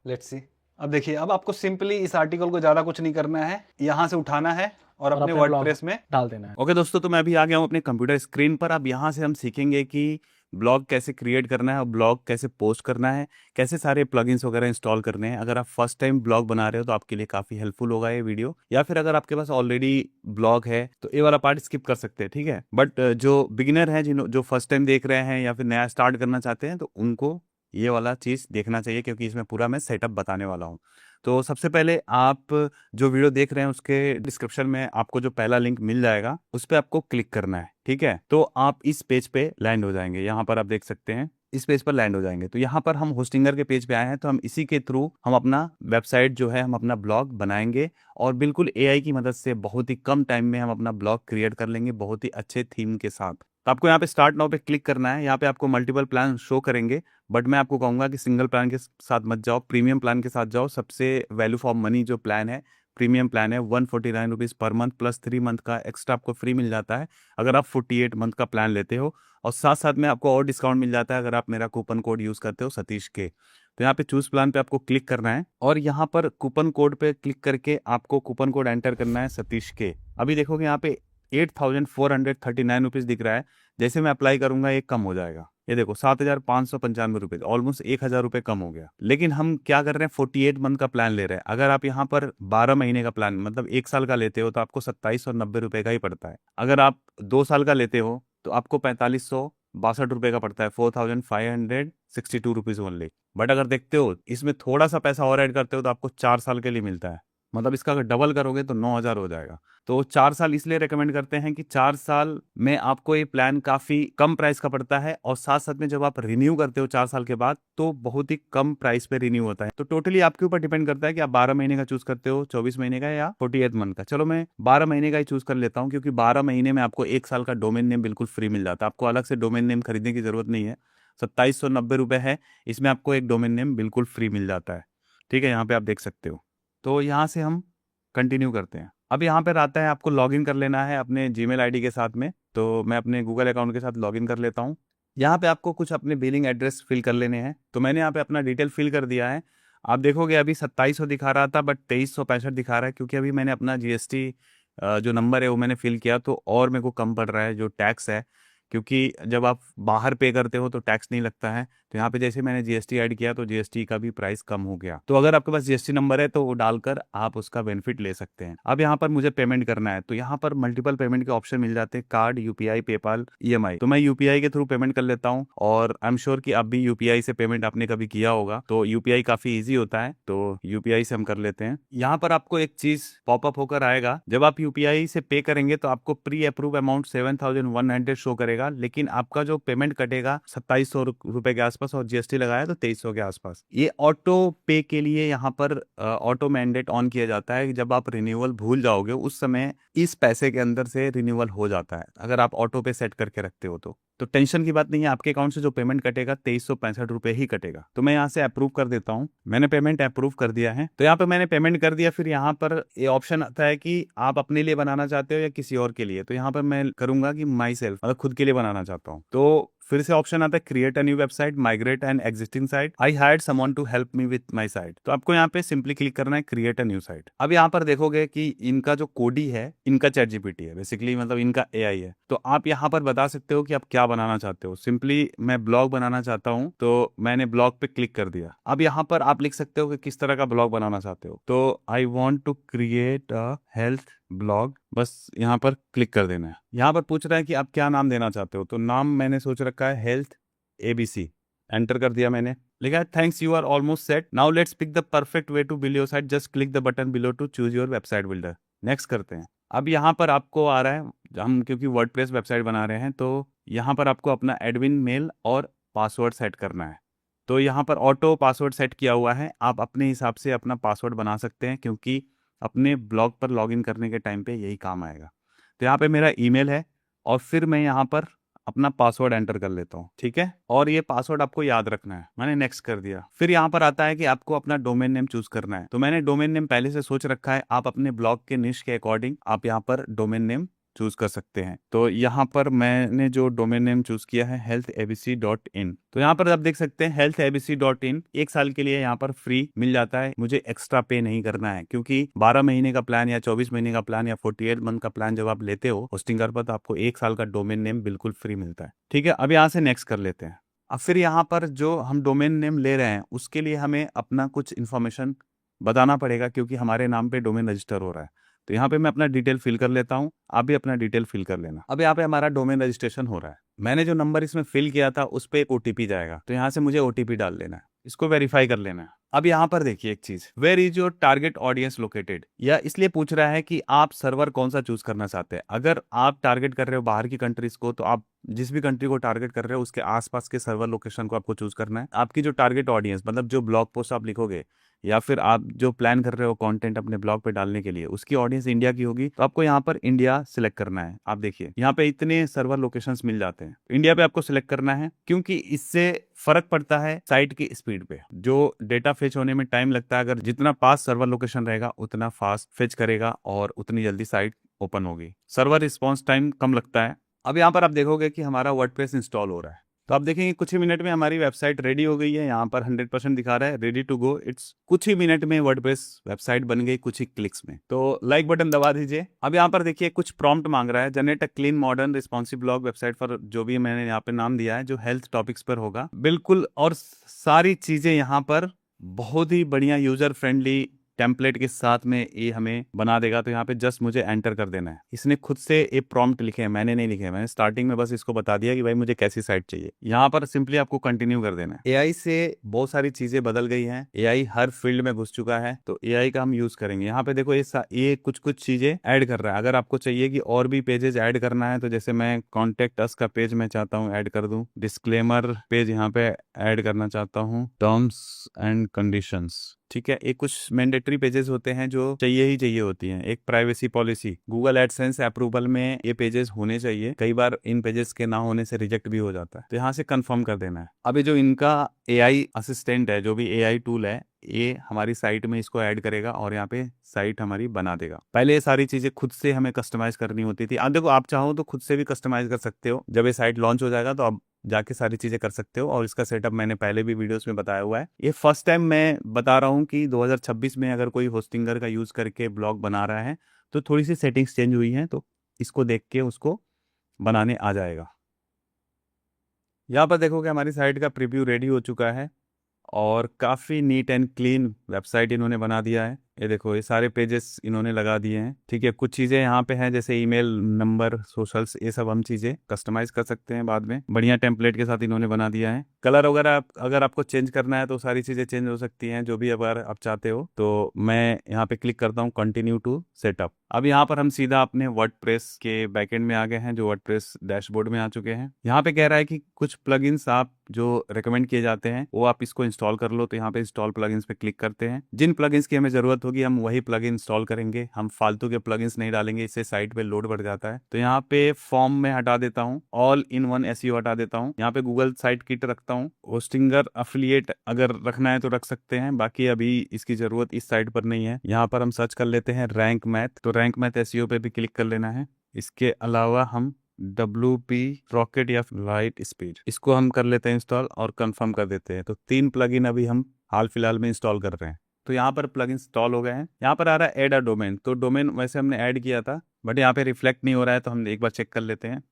लेट्स सी, अब देखिए, अब आपको सिंपली इस आर्टिकल को ज्यादा कुछ नहीं करना है, यहाँ से उठाना है और अपने अपने वर्डप्रेस में डाल देना है। ओके दोस्तों, तो मैं अभी आ गया हूँ अपने कंप्यूटर स्क्रीन पर। अब यहाँ से हम सीखेंगे कि ब्लॉग कैसे क्रिएट करना है और ब्लॉग कैसे पोस्ट करना है, कैसे सारे प्लगइन्स वगैरह इंस्टॉल करने हैं। अगर आप फर्स्ट टाइम ब्लॉग बना रहे हो तो आपके लिए काफ़ी हेल्पफुल होगा ये वीडियो, या फिर अगर आपके पास ऑलरेडी ब्लॉग है तो ये वाला पार्ट स्किप कर सकते हैं, ठीक है। बट जो बिगिनर हैं, जो फर्स्ट टाइम देख रहे हैं या फिर नया स्टार्ट करना चाहते हैं, तो उनको ये वाला चीज़ देखना चाहिए, क्योंकि इसमें पूरा मैं सेटअप बताने वाला हूँ। तो सबसे पहले आप जो वीडियो देख रहे हैं उसके डिस्क्रिप्शन में आपको जो पहला लिंक मिल जाएगा, उस पर आपको क्लिक करना है, ठीक है। तो आप इस पेज पे लैंड हो जाएंगे, यहाँ पर आप देख सकते हैं, इस पेज पर लैंड हो जाएंगे। तो यहाँ पर हम होस्टिंगर के पेज पे आए हैं, तो हम इसी के थ्रू हम अपना वेबसाइट जो है, हम अपना ब्लॉग बनाएंगे, और बिल्कुल AI की मदद से बहुत ही कम टाइम में हम अपना ब्लॉग क्रिएट कर लेंगे, बहुत ही अच्छे थीम के साथ। तो आपको यहाँ पे स्टार्ट नाउ पे क्लिक करना है। यहाँ पे आपको मल्टीपल प्लान शो करेंगे, बट मैं आपको कहूँगा कि सिंगल प्लान के साथ मत जाओ, प्रीमियम प्लान के साथ जाओ। सबसे वैल्यू फॉर मनी जो प्लान है, प्रीमियम प्लान है, 149 rupees per month, plus 3 month का एक्स्ट्रा आपको फ्री मिल जाता है अगर आप 48 मंथ का प्लान लेते हो। और साथ साथ में आपको और डिस्काउंट मिल जाता है अगर आप मेरा कूपन कोड यूज़ करते हो, सतीश के। तो यहाँ पे चूज प्लान पे आपको क्लिक करना है, और यहाँ पर कूपन कोड पे क्लिक करके आपको कूपन कोड एंटर करना है, सतीश के। अभी देखोगे यहाँ पे 8,439 रुपीज़ दिख रहा है। जैसे मैं अप्लाई करूंगा ये कम हो जाएगा, ये देखो 7,595 रुपये, ऑलमोस्ट 1,000 रुपये कम हो गया। लेकिन हम क्या कर रहे हैं, 48 मंथ का प्लान ले रहे हैं। अगर आप यहाँ पर 12 महीने का प्लान, मतलब 1 साल का लेते हो, तो आपको 2790 रुपये का ही पड़ता है। अगर आप 2 साल का लेते हो तो आपको 4562 रुपये का पड़ता है, 4,562 रुपीज़ ओनली। बट अगर देखते हो इसमें थोड़ा सा पैसा और ऐड करते हो तो आपको 4 साल के लिए मिलता है, मतलब इसका अगर डबल करोगे तो 9,000 हो जाएगा। तो 4 साल इसलिए रेकमेंड करते हैं कि 4 साल में आपको ये प्लान काफ़ी कम प्राइस का पड़ता है, और साथ साथ में जब आप रिन्यू करते हो 4 साल के बाद, तो बहुत ही कम प्राइस पे रिन्यू होता है। तो टोटली आपके ऊपर डिपेंड करता है कि आप 12 महीने का चूज करते हो, 24 महीने का, या 48 मंथ का। चलो मैं 12 महीने का ही चूज कर लेता हूँ, क्योंकि 12 महीने में आपको 1 साल का डोमेन नेम बिल्कुल फ्री मिल जाता है। आपको अलग से डोमेन नेम खरीदने की जरूरत नहीं है। 2790 रुपये है, इसमें आपको एक डोमेन नेम बिल्कुल फ्री मिल जाता है, ठीक है। यहाँ पे आप देख सकते हो। तो यहाँ से हम कंटिन्यू करते हैं। अब यहाँ पर आता है आपको लॉगिन कर लेना है अपने जीमेल आईडी के साथ में। तो मैं अपने गूगल अकाउंट के साथ लॉगिन कर लेता हूँ। यहाँ पे आपको कुछ अपने बिलिंग एड्रेस फिल कर लेने हैं। तो मैंने यहाँ पे अपना डिटेल फिल कर दिया है। आप देखोगे अभी 2700 दिखा रहा था, बट 2365 दिखा रहा है, क्योंकि अभी मैंने अपना GST जो नंबर है वो मैंने फिल किया, तो और मेरे को कम पड़ रहा है जो टैक्स है, क्योंकि जब आप बाहर पे करते हो तो टैक्स नहीं लगता है। तो यहाँ पे जैसे मैंने जीएसटी ऐड किया तो जीएसटी का भी प्राइस कम हो गया। तो अगर आपके पास जीएसटी नंबर है तो वो डालकर आप उसका बेनिफिट ले सकते हैं। अब यहाँ पर मुझे पेमेंट करना है तो यहाँ पर मल्टीपल पेमेंट के ऑप्शन मिल जाते हैं, कार्ड, यूपीआई, पेपाल, ईएमआई। तो मैं यूपीआई के थ्रू पेमेंट कर लेता हूँ और आई एम श्योर कि आप भी यूपीआई से पेमेंट आपने कभी किया होगा। तो यूपीआई काफी ईजी होता है, तो यूपीआई से हम कर लेते हैं। यहाँ पर आपको एक चीज पॉपअप होकर आएगा, जब आप यूपीआई से पे करेंगे तो आपको प्री अप्रूव अमाउंट 7,100 शो करेगा, लेकिन आपका जो पेमेंट कटेगा 2,700 रुपए के आसपास और जीएसटी लगाया तो 2,300 के आसपास। ये ऑटो पे के लिए यहाँ पर ऑटो मैंडेट ऑन किया जाता है। जब आप रिन्यूअल भूल जाओगे उस समय इस पैसे के अंदर से रिन्यूअल हो जाता है, अगर आप ऑटो पे सेट करके रखते हो तो टेंशन की बात नहीं है। आपके अकाउंट से जो पेमेंट कटेगा 2,365 रुपए ही कटेगा। तो मैं यहाँ से अप्रूव कर देता हूँ। मैंने पेमेंट अप्रूव कर दिया है। तो यहाँ पे मैंने पेमेंट कर दिया। फिर यहाँ पर ये ऑप्शन आता है कि आप अपने लिए बनाना चाहते हो या किसी और के लिए। तो यहाँ पर मैं करूंगा कि माई सेल्फ, मतलब खुद के लिए बनाना चाहता हूँ। तो फिर से ऑप्शन आता है create a new website, migrate an existing site, I hired someone to help me with my site. तो आपको यहाँ पे सिंपली क्लिक करना है क्रिएट अ न्यू साइट। अब यहाँ पर देखोगे कि इनका जो कोडी है, इनका ChatGPT है बेसिकली, मतलब इनका AI है। तो आप यहाँ पर बता सकते हो कि आप क्या बनाना चाहते हो। सिंपली मैं ब्लॉग बनाना चाहता हूँ तो मैंने ब्लॉग पे क्लिक कर दिया। अब यहाँ पर आप लिख सकते हो कि किस तरह का ब्लॉग बनाना चाहते हो। तो I want to create a health blog, बस यहाँ पर क्लिक कर देना है। यहाँ पर पूछ रहा है कि आप क्या नाम देना चाहते हो। तो नाम मैंने सोच रखा है हेल्थ ABC। एंटर कर दिया मैंने, लिखा है thanks you are almost set, now let's pick the perfect way to build your site, just click the button below to choose your website builder. Next करते हैं। अब यहाँ पर आपको आ रहा है, हम क्योंकि वर्डप्रेस वेबसाइट बना रहे हैं तो यहाँ पर आपको अपना एडमिन मेल और पासवर्ड सेट करना है। तो यहाँ पर ऑटो पासवर्ड सेट किया हुआ है, आप अपने हिसाब से अपना पासवर्ड बना सकते हैं, क्योंकि अपने ब्लॉग पर लॉगिन करने के टाइम पे यही काम आएगा। तो यहाँ पे मेरा ईमेल है और फिर मैं यहाँ पर अपना पासवर्ड एंटर कर लेता हूँ, ठीक है। और ये पासवर्ड आपको याद रखना है। मैंने नेक्स्ट कर दिया। फिर यहाँ पर आता है कि आपको अपना डोमेन नेम चूज करना है। तो मैंने डोमेन नेम पहले से सोच रखा है। आप अपने ब्लॉग के निश के अकॉर्डिंग आप यहाँ पर डोमेन नेम चूज कर सकते हैं। तो यहाँ पर मैंने जो डोमेन नेम चूज किया है healthabc.in। तो यहाँ पर आप देख सकते हैं healthabc.in 1 साल के लिए यहाँ पर फ्री मिल जाता है। मुझे एक्स्ट्रा पे नहीं करना है, क्योंकि 12 महीने का प्लान या 24 महीने का प्लान या 48 मंथ का प्लान जब आप लेते हो होस्टिंगर पर तो आपको 1 साल का डोमेन नेम बिल्कुल फ्री मिलता है, ठीक है। अब यहाँ से नेक्स्ट कर लेते हैं। अब फिर यहाँ पर जो हम डोमेन नेम ले रहे हैं उसके लिए हमें अपना कुछ इन्फॉर्मेशन बताना पड़ेगा, क्योंकि हमारे नाम पे डोमेन रजिस्टर हो रहा है। तो यहाँ पे मैं अपना डिटेल फिल कर लेता हूँ, आप भी अपना डिटेल फिल कर लेना। अब यहाँ पे हमारा डोमेन रजिस्ट्रेशन हो रहा है। मैंने जो नंबर इसमें फिल किया था उस पर एक OTP जाएगा, तो यहाँ से मुझे OTP डाल लेना है, इसको वेरीफाई कर लेना है। अब यहाँ पर देखिए एक चीज, where is your target audience located, या इसलिए पूछ रहा है कि आप सर्वर कौन सा चूज करना चाहते हैं। अगर आप टारगेट कर रहे हो बाहर की कंट्रीज को, तो आप जिस भी कंट्री को टारगेट कर रहे हो उसके आसपास के सर्वर लोकेशन को आपको चूज करना है। आपकी जो टारगेट ऑडियंस, मतलब जो ब्लॉग पोस्ट आप लिखोगे या फिर आप जो प्लान कर रहे हो कंटेंट अपने ब्लॉग पे डालने के लिए, उसकी ऑडियंस इंडिया की होगी, तो आपको यहाँ पर इंडिया सिलेक्ट करना है। आप देखिए यहाँ पे इतने सर्वर लोकेशंस मिल जाते हैं, इंडिया पे आपको सिलेक्ट करना है, क्योंकि इससे फर्क पड़ता है साइट की स्पीड पे। जो डेटा फेच होने में टाइम लगता है, अगर जितना पास सर्वर लोकेशन रहेगा उतना फास्ट फेच करेगा और उतनी जल्दी साइट ओपन होगी। सर्वर रिस्पॉन्स टाइम कम लगता है। अब यहाँ पर आप देखोगे कि हमारा वर्डप्रेस इंस्टॉल हो रहा है। तो आप देखेंगे कुछ ही मिनट में हमारी वेबसाइट रेडी हो गई है। यहाँ पर 100% दिखा रहा है रेडी टू गो। इट्स कुछ ही मिनट में वर्डप्रेस वेबसाइट बन गई, कुछ ही क्लिक्स में। तो लाइक बटन दबा दीजिए। अब यहाँ पर देखिए कुछ प्रॉम्प्ट मांग रहा है, generate a clean modern responsive blog website for, जो भी मैंने यहाँ पे नाम दिया है, जो हेल्थ टॉपिक्स पर होगा बिल्कुल। और सारी चीजें यहाँ पर बहुत ही बढ़िया यूजर फ्रेंडली टेम्पलेट के साथ में ये हमें बना देगा। तो यहाँ पे जस्ट मुझे एंटर कर देना है। इसने खुद से एक प्रॉम्प्ट लिखे हैं, मैंने नहीं लिखे हैं। मैंने स्टार्टिंग में बस इसको बता दिया कि भाई मुझे कैसी साइट चाहिए। यहाँ पर सिंपली आपको कंटिन्यू कर देना है। AI से बहुत सारी चीजें बदल गई हैं, AI हर फील्ड में घुस चुका है, तो AI का हम यूज करेंगे। यहाँ पे देखो ये कुछ चीजें ऐड कर रहा है। अगर आपको चाहिए कि और भी पेजेस ऐड करना है, तो जैसे मैं कॉन्टेक्ट अस का पेज मैं चाहता हूँ ऐड कर दूं, डिस्क्लेमर पेज यहाँ पे ऐड करना चाहता हूँ, टर्म्स एंड कंडीशंस, ठीक है। एक कुछ मैंडेटरी पेजेस होते हैं जो चाहिए ही चाहिए होती हैं। एक privacy policy, Google AdSense approval में ये पेजेस होने चाहिए। कई बार इन पेजेस के ना होने से रिजेक्ट भी हो जाता है, तो यहाँ से कंफर्म कर देना है। अभी जो इनका AI असिस्टेंट है, जो भी AI टूल है, ये हमारी साइट में इसको ऐड करेगा और यहाँ पे साइट हमारी बना देगा। पहले ये सारी चीजें खुद से हमें कस्टमाइज करनी होती थी। अब देखो आप चाहो तो खुद से भी कस्टमाइज कर सकते हो। जब ये साइट लॉन्च हो जाएगा तो आप जाके सारी चीजें कर सकते हो, और इसका सेटअप मैंने पहले भी वीडियोस में बताया हुआ है। ये फर्स्ट टाइम मैं बता रहा हूँ कि 2026 में अगर कोई होस्टिंगर का यूज करके ब्लॉग बना रहा है तो थोड़ी सी सेटिंग्स चेंज हुई हैं, तो इसको देख के उसको बनाने आ जाएगा। यहाँ पर देखोगे हमारी साइट का प्रीव्यू रेडी हो चुका है और काफ़ी नीट एंड क्लीन वेबसाइट इन्होंने बना दिया है। ये देखो ये सारे पेजेस इन्होंने लगा दिए हैं। ठीक है, कुछ चीज़ें यहाँ पे हैं जैसे ईमेल नंबर, सोशल्स, ये सब हम चीज़ें कस्टमाइज कर सकते हैं बाद में। बढ़िया टेम्पलेट के साथ इन्होंने बना दिया है। कलर वगैरह अगर आपको चेंज करना है तो सारी चीज़ें चेंज हो सकती हैं, जो भी अगर आप चाहते हो। तो मैं यहाँ पे क्लिक करता हूँ कंटिन्यू टू सेटअप। अब यहाँ पर हम सीधा अपने वर्डप्रेस के बैकएंड में आ गए हैं, जो वर्डप्रेस डैशबोर्ड में आ चुके हैं। यहाँ पे कह रहा है कि कुछ प्लगइन्स आप जो रेकमेंड किए जाते हैं वो आप इसको इंस्टॉल कर लो। तो यहाँ पे इंस्टॉल प्लगइन्स पे क्लिक करते हैं। जिन प्लगइन्स की हमें जरूरत होगी हम वही प्लगइन इंस्टॉल करेंगे, हम फालतू के प्लगइन्स नहीं डालेंगे, इससे साइट पे लोड बढ़ जाता है। तो यहाँ पे फॉर्म में हटा देता हूँ, ऑल इन वन एसईओ हटा देता हूँ। यहाँ पे गूगल साइट किट रखता हूँ। होस्टिंगर अफिलिएट अगर रखना है तो रख सकते हैं, बाकी अभी इसकी जरूरत इस साइट पर नहीं है। यहाँ पर हम सर्च कर लेते हैं रैंक मैथ, तो रैंक मैथ एसईओ पे भी क्लिक कर लेना है। इसके अलावा हम WP रॉकेट या लाइट स्पीड, इसको हम कर लेते हैं इंस्टॉल और कंफर्म कर देते हैं। तो 3 प्लगइन अभी हम हाल फिलहाल में इंस्टॉल कर रहे हैं। तो यहाँ पर प्लग इंस्टॉल हो गए हैं। यहाँ पर आ रहा है ऐड अ डोमेन, तो डोमेन वैसे हमने ऐड किया था बट यहाँ पे रिफ्लेक्ट नहीं हो रहा है, तो हम एक बार चेक कर लेते हैं।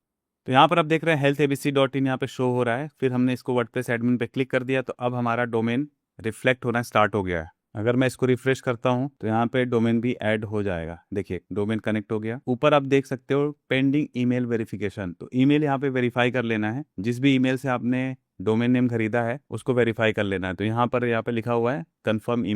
तो यहाँ पर आप देख रहे हैं healthabc.in यहाँ पे शो हो रहा है। फिर हमने इसको वर्डप्रेस एडमिन पे क्लिक कर दिया, तो अब हमारा डोमेन रिफ्लेक्ट होना स्टार्ट हो गया है। अगर मैं इसको रिफ्रेश करता हूँ तो यहाँ पे डोमेन भी ऐड हो जाएगा। देखिए डोमेन कनेक्ट हो गया। ऊपर आप देख सकते हो पेंडिंग ईमेल वेरिफिकेशन, तो ईमेल यहाँ पे वेरीफाई कर लेना है। जिस भी ईमेल से आपने डोमेन नेम खरीदा है उसको वेरीफाई कर लेना है। तो यहाँ पे लिखा हुआ है confirm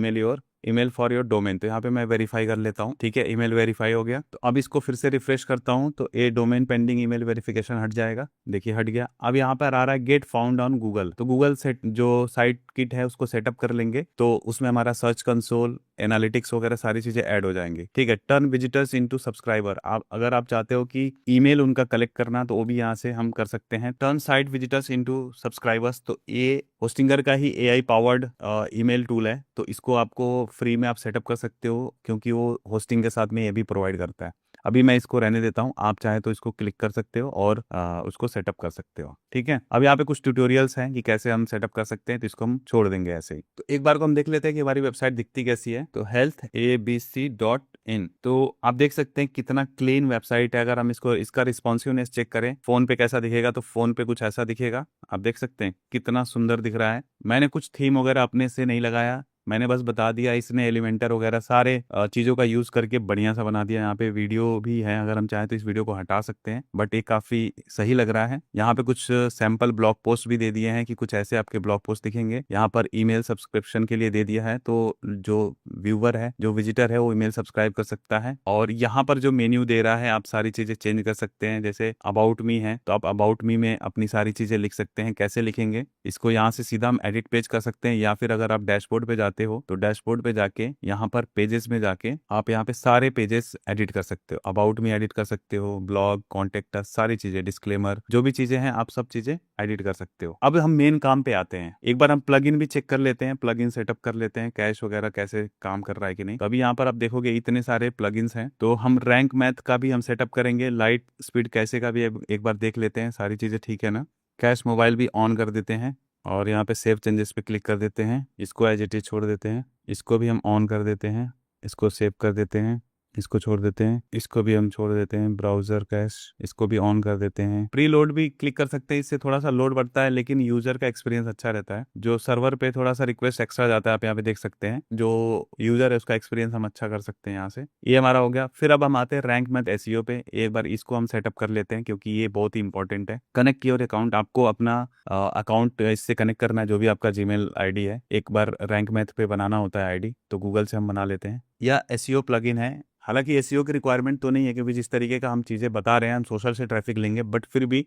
email for your domain, तो यहाँ पे मैं वेरीफाई कर लेता हूँ। ठीक है, ईमेल वेरीफाई हो गया। तो अब इसको फिर से रिफ्रेश करता हूँ तो ये डोमेन पेंडिंग ईमेल वेरिफिकेशन हट जाएगा। देखिए हट गया। अब यहाँ पर आ रहा है गेट फाउंड ऑन गूगल, तो गूगल सेट जो साइट किट है उसको सेटअप कर लेंगे, तो उसमें हमारा सर्च कंसोल, एनालिटिक्स वगैरह सारी चीजें ऐड हो जाएंगी। ठीक है, टर्न विजिटर्स इनटू सब्सक्राइबर, आप अगर आप चाहते हो कि ईमेल उनका कलेक्ट करना तो वो भी यहाँ से हम कर सकते हैं। Turn site visitors into subscribers, तो ये होस्टिंगर का ही AI पावर्ड ईमेल टूल है, तो इसको आपको फ्री में आप सेटअप कर सकते हो क्योंकि वो होस्टिंग के साथ में ये भी प्रोवाइड करता है। अभी मैं इसको रहने देता हूँ, आप चाहे तो इसको क्लिक कर सकते हो और उसको सेटअप कर सकते हो। ठीक है, अब यहाँ पे कुछ ट्यूटोरियल्स हैं कि कैसे हम सेटअप कर सकते हैं, तो इसको हम छोड़ देंगे ऐसे ही। तो एक बार को हम देख लेते हैं कि हमारी वेबसाइट दिखती कैसी है। तो healthabc.in, तो आप देख सकते हैं कितना क्लीन वेबसाइट है। अगर हम इसका रिस्पॉन्सिवनेस चेक करें फोन पे कैसा दिखेगा, तो फोन पे कुछ ऐसा दिखेगा। आप देख सकते हैं कितना सुंदर दिख रहा है। मैंने कुछ थीम वगैरह अपने से नहीं लगाया, मैंने बस बता दिया। इसने एलिमेंटर वगैरह सारे चीज़ों का यूज़ करके बढ़िया सा बना दिया। यहाँ पे वीडियो भी है, अगर हम चाहें तो इस वीडियो को हटा सकते हैं, बट ये काफ़ी सही लग रहा है। यहाँ पे कुछ सैम्पल ब्लॉग पोस्ट भी दे दिए हैं कि कुछ ऐसे आपके ब्लॉग पोस्ट दिखेंगे। यहाँ पर ईमेल सब्सक्रिप्शन के लिए दे दिया है, तो जो व्यूवर है, जो विजिटर है, वो ईमेल सब्सक्राइब कर सकता है। और यहाँ पर जो मेन्यू दे रहा है आप सारी चीज़ें चेंज कर सकते हैं। जैसे अबाउट मी है तो आप अबाउट मी में अपनी सारी चीज़ें लिख सकते हैं। कैसे लिखेंगे, इसको यहाँ से सीधा हम एडिट पेज कर सकते हैं, या फिर अगर आप डैशबोर्ड पे जाते हो तो डैशबोर्ड पे जाके यहाँ पर पेजेस में जाके आप यहाँ पे सारे पेजेस एडिट कर सकते हो। अबाउट मी एडिट कर सकते हो, ब्लॉग, कॉन्टेक्ट अस, सारी चीजें, डिस्क्लेमर, जो भी चीजें हैं आप सब चीजें एडिट कर सकते हो। अब हम मेन काम पे आते हैं। एक बार हम प्लगइन भी चेक कर लेते हैं, प्लगइन सेटअप कर लेते हैं, कैश वगैरह कैसे काम कर रहा है कि नहीं। तो अभी यहाँ पर आप देखोगे इतने सारे प्लगइन्स हैं। तो हम रैंक मैथ का भी हम सेटअप करेंगे, लाइट स्पीड कैसे का भी एक बार देख लेते हैं, सारी चीजें ठीक है ना। कैश मोबाइल भी ऑन कर देते हैं और यहाँ पे सेव चेंजेस पे क्लिक कर देते हैं। इसको एज इट इज छोड़ देते हैं, इसको भी हम ऑन कर देते हैं, इसको सेव कर देते हैं, इसको छोड़ देते हैं, इसको भी हम छोड़ देते हैं। ब्राउजर कैश, इसको भी ऑन कर देते हैं। प्री लोड भी क्लिक कर सकते हैं, इससे थोड़ा सा लोड बढ़ता है लेकिन यूजर का एक्सपीरियंस अच्छा रहता है। जो सर्वर पे थोड़ा सा रिक्वेस्ट एक्स्ट्रा जाता है, आप यहाँ पे देख सकते हैं। जो यूजर है उसका एक्सपीरियंस हम अच्छा कर सकते हैं यहाँ से। ये हमारा हो गया। फिर अब हम आते हैं रैंक मैथ एसईओ पे। एक बार इसको हम सेटअप कर लेते हैं क्योंकि ये बहुत ही इंपॉर्टेंट है। कनेक्ट योर अकाउंट, आपको अपना अकाउंट इससे कनेक्ट करना है, जो भी आपका जीमेल आईडी है। एक बार रैंक मैथ पे बनाना होता है आईडी, तो गूगल से हम बना लेते हैं। या एसईओ प्लगइन है, हालांकि एसईओ की रिक्वायरमेंट तो नहीं है क्योंकि जिस तरीके का हम चीज़ें बता रहे हैं, हम सोशल से ट्रैफिक लेंगे, बट फिर भी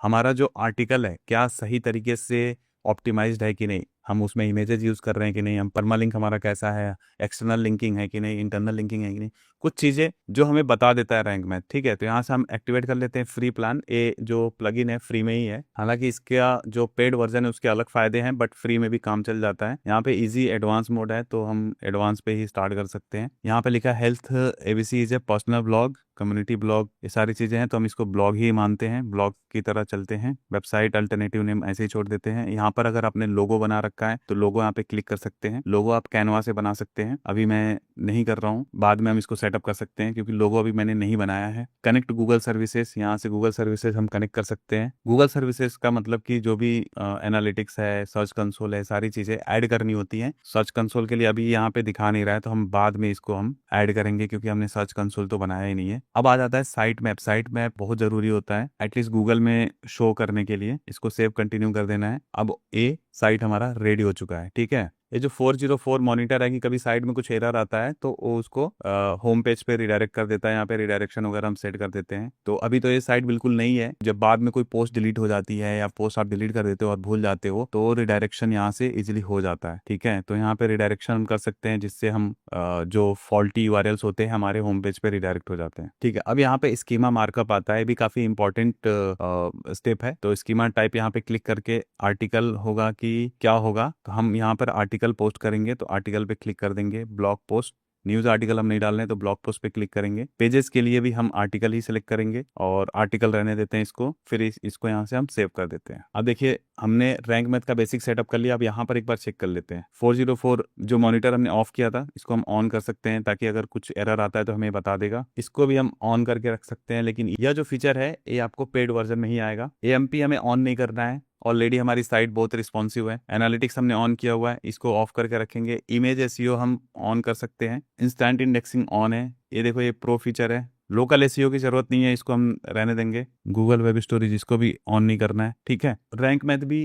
हमारा जो आर्टिकल है क्या सही तरीके से ऑप्टिमाइज्ड है कि नहीं, हम उसमें इमेजेस यूज़ कर रहे हैं कि नहीं, हम परमालिंक हमारा कैसा है, एक्सटर्नल लिंकिंग है कि नहीं, इंटरनल लिंकिंग है कि नहीं, कुछ चीज़ें जो हमें बता देता है रैंक मैथ। ठीक है, तो यहाँ से हम एक्टिवेट कर लेते हैं फ्री प्लान। ये जो प्लगइन है फ्री में ही है, हालांकि इसका जो पेड वर्जन है उसके अलग फायदे हैं, बट फ्री में भी काम चल जाता है। यहाँ पे इजी एडवांस मोड है, तो हम एडवांस पे ही स्टार्ट कर सकते हैं। यहाँ पे लिखा है health ABC is a personal blog, community blog, ये सारी चीज़ें हैं, तो हम इसको ब्लॉग ही मानते हैं, ब्लॉग की तरह चलते हैं। वेबसाइट अल्टरनेटिव नेम ऐसे ही छोड़ देते हैं। यहाँ पर अगर आपने लोगो बना रखा रखा है, तो लोगो यहाँ पे क्लिक कर सकते हैं। लोगो आप कैनवा से बना सकते हैं, अभी मैं नहीं कर रहा हूँ, बाद में हम इसको सेटअप कर सकते हैं क्योंकि लोगो अभी मैंने नहीं बनाया है। कनेक्ट गूगल सर्विसेज, यहाँ से गूगल सर्विसेज हम कनेक्ट कर सकते हैं। गूगल सर्विसेज का मतलब कि जो भी एनालिटिक्स है, सर्च कंसोल है, सारी चीजें ऐड करनी होती हैं। सर्च कंसोल के लिए अभी यहाँ पे दिखा नहीं रहा है, तो हम बाद में इसको हम ऐड करेंगे क्योंकि हमने सर्च कंसोल तो बनाया ही नहीं है। अब आ जाता है साइट मैप। साइट मैप बहुत जरूरी होता है एटलीस्ट गूगल में शो करने के लिए। इसको सेव कंटिन्यू कर देना है। अब ए साइट हमारा रेडी हो चुका है, ठीक है। ये जो 404 मॉनिटर है कि कभी साइड में कुछ एरर आता है तो वो उसको होम पेज पे रिडायरेक्ट कर देता है। यहाँ पे रिडायरेक्शन वगैरह हम सेट कर देते हैं। तो अभी तो ये साइट बिल्कुल नहीं है। जब बाद में कोई पोस्ट डिलीट हो जाती है या पोस्ट आप डिलीट कर देते हो और भूल जाते हो तो रिडायरेक्शन यहाँ से इजिली हो जाता है, ठीक है। तो यहाँ पे रिडायरेक्शन हम कर सकते हैं जिससे हम जो फॉल्टी यूआरएल्स होते हैं हमारे होम पेज पे रिडायरेक्ट हो जाते हैं, ठीक है। अब यहाँ पे स्कीमा मार्कअप आता है, भी काफी इंपॉर्टेंट स्टेप है। तो स्कीमा टाइप यहाँ पे क्लिक करके आर्टिकल होगा कि क्या होगा, तो हम यहाँ पर आर्टिकल पोस्ट करेंगे तो आर्टिकल पे क्लिक कर देंगे। ब्लॉग पोस्ट, न्यूज आर्टिकल हम नहीं डाल रहे हैं तो ब्लॉग पोस्ट पे क्लिक करेंगे। पेजेस के लिए भी हम आर्टिकल ही सिलेक्ट करेंगे और आर्टिकल रहने देते हैं इसको, फिर इसको यहाँ से हम सेव कर देते हैं। अब देखिए हमने रैंक मैथ का बेसिक सेटअप कर लिया। अब यहाँ पर एक बार चेक कर लेते हैं। 404 जो मॉनिटर हमने ऑफ किया था इसको हम ऑन कर सकते हैं ताकि अगर कुछ एरर आता है तो हमें बता देगा। इसको भी हम ऑन करके रख सकते हैं, लेकिन यह जो फीचर है ये आपको पेड वर्जन में ही आएगा। AMP हमें ऑन नहीं करना है। ऑलरेडी हमारी साइट बहुत रिस्पॉन्सिव है। एनालिटिक्स हमने ऑन किया हुआ है, इसको ऑफ करके रखेंगे। इमेज SEO हम ऑन कर सकते हैं। इंस्टेंट इंडेक्सिंग ऑन है। ये देखो ये प्रो फीचर है। लोकल SEO की जरूरत नहीं है, इसको हम रहने देंगे। गूगल वेब स्टोरेज इसको भी ऑन नहीं करना है, ठीक है। रैंक मैथ भी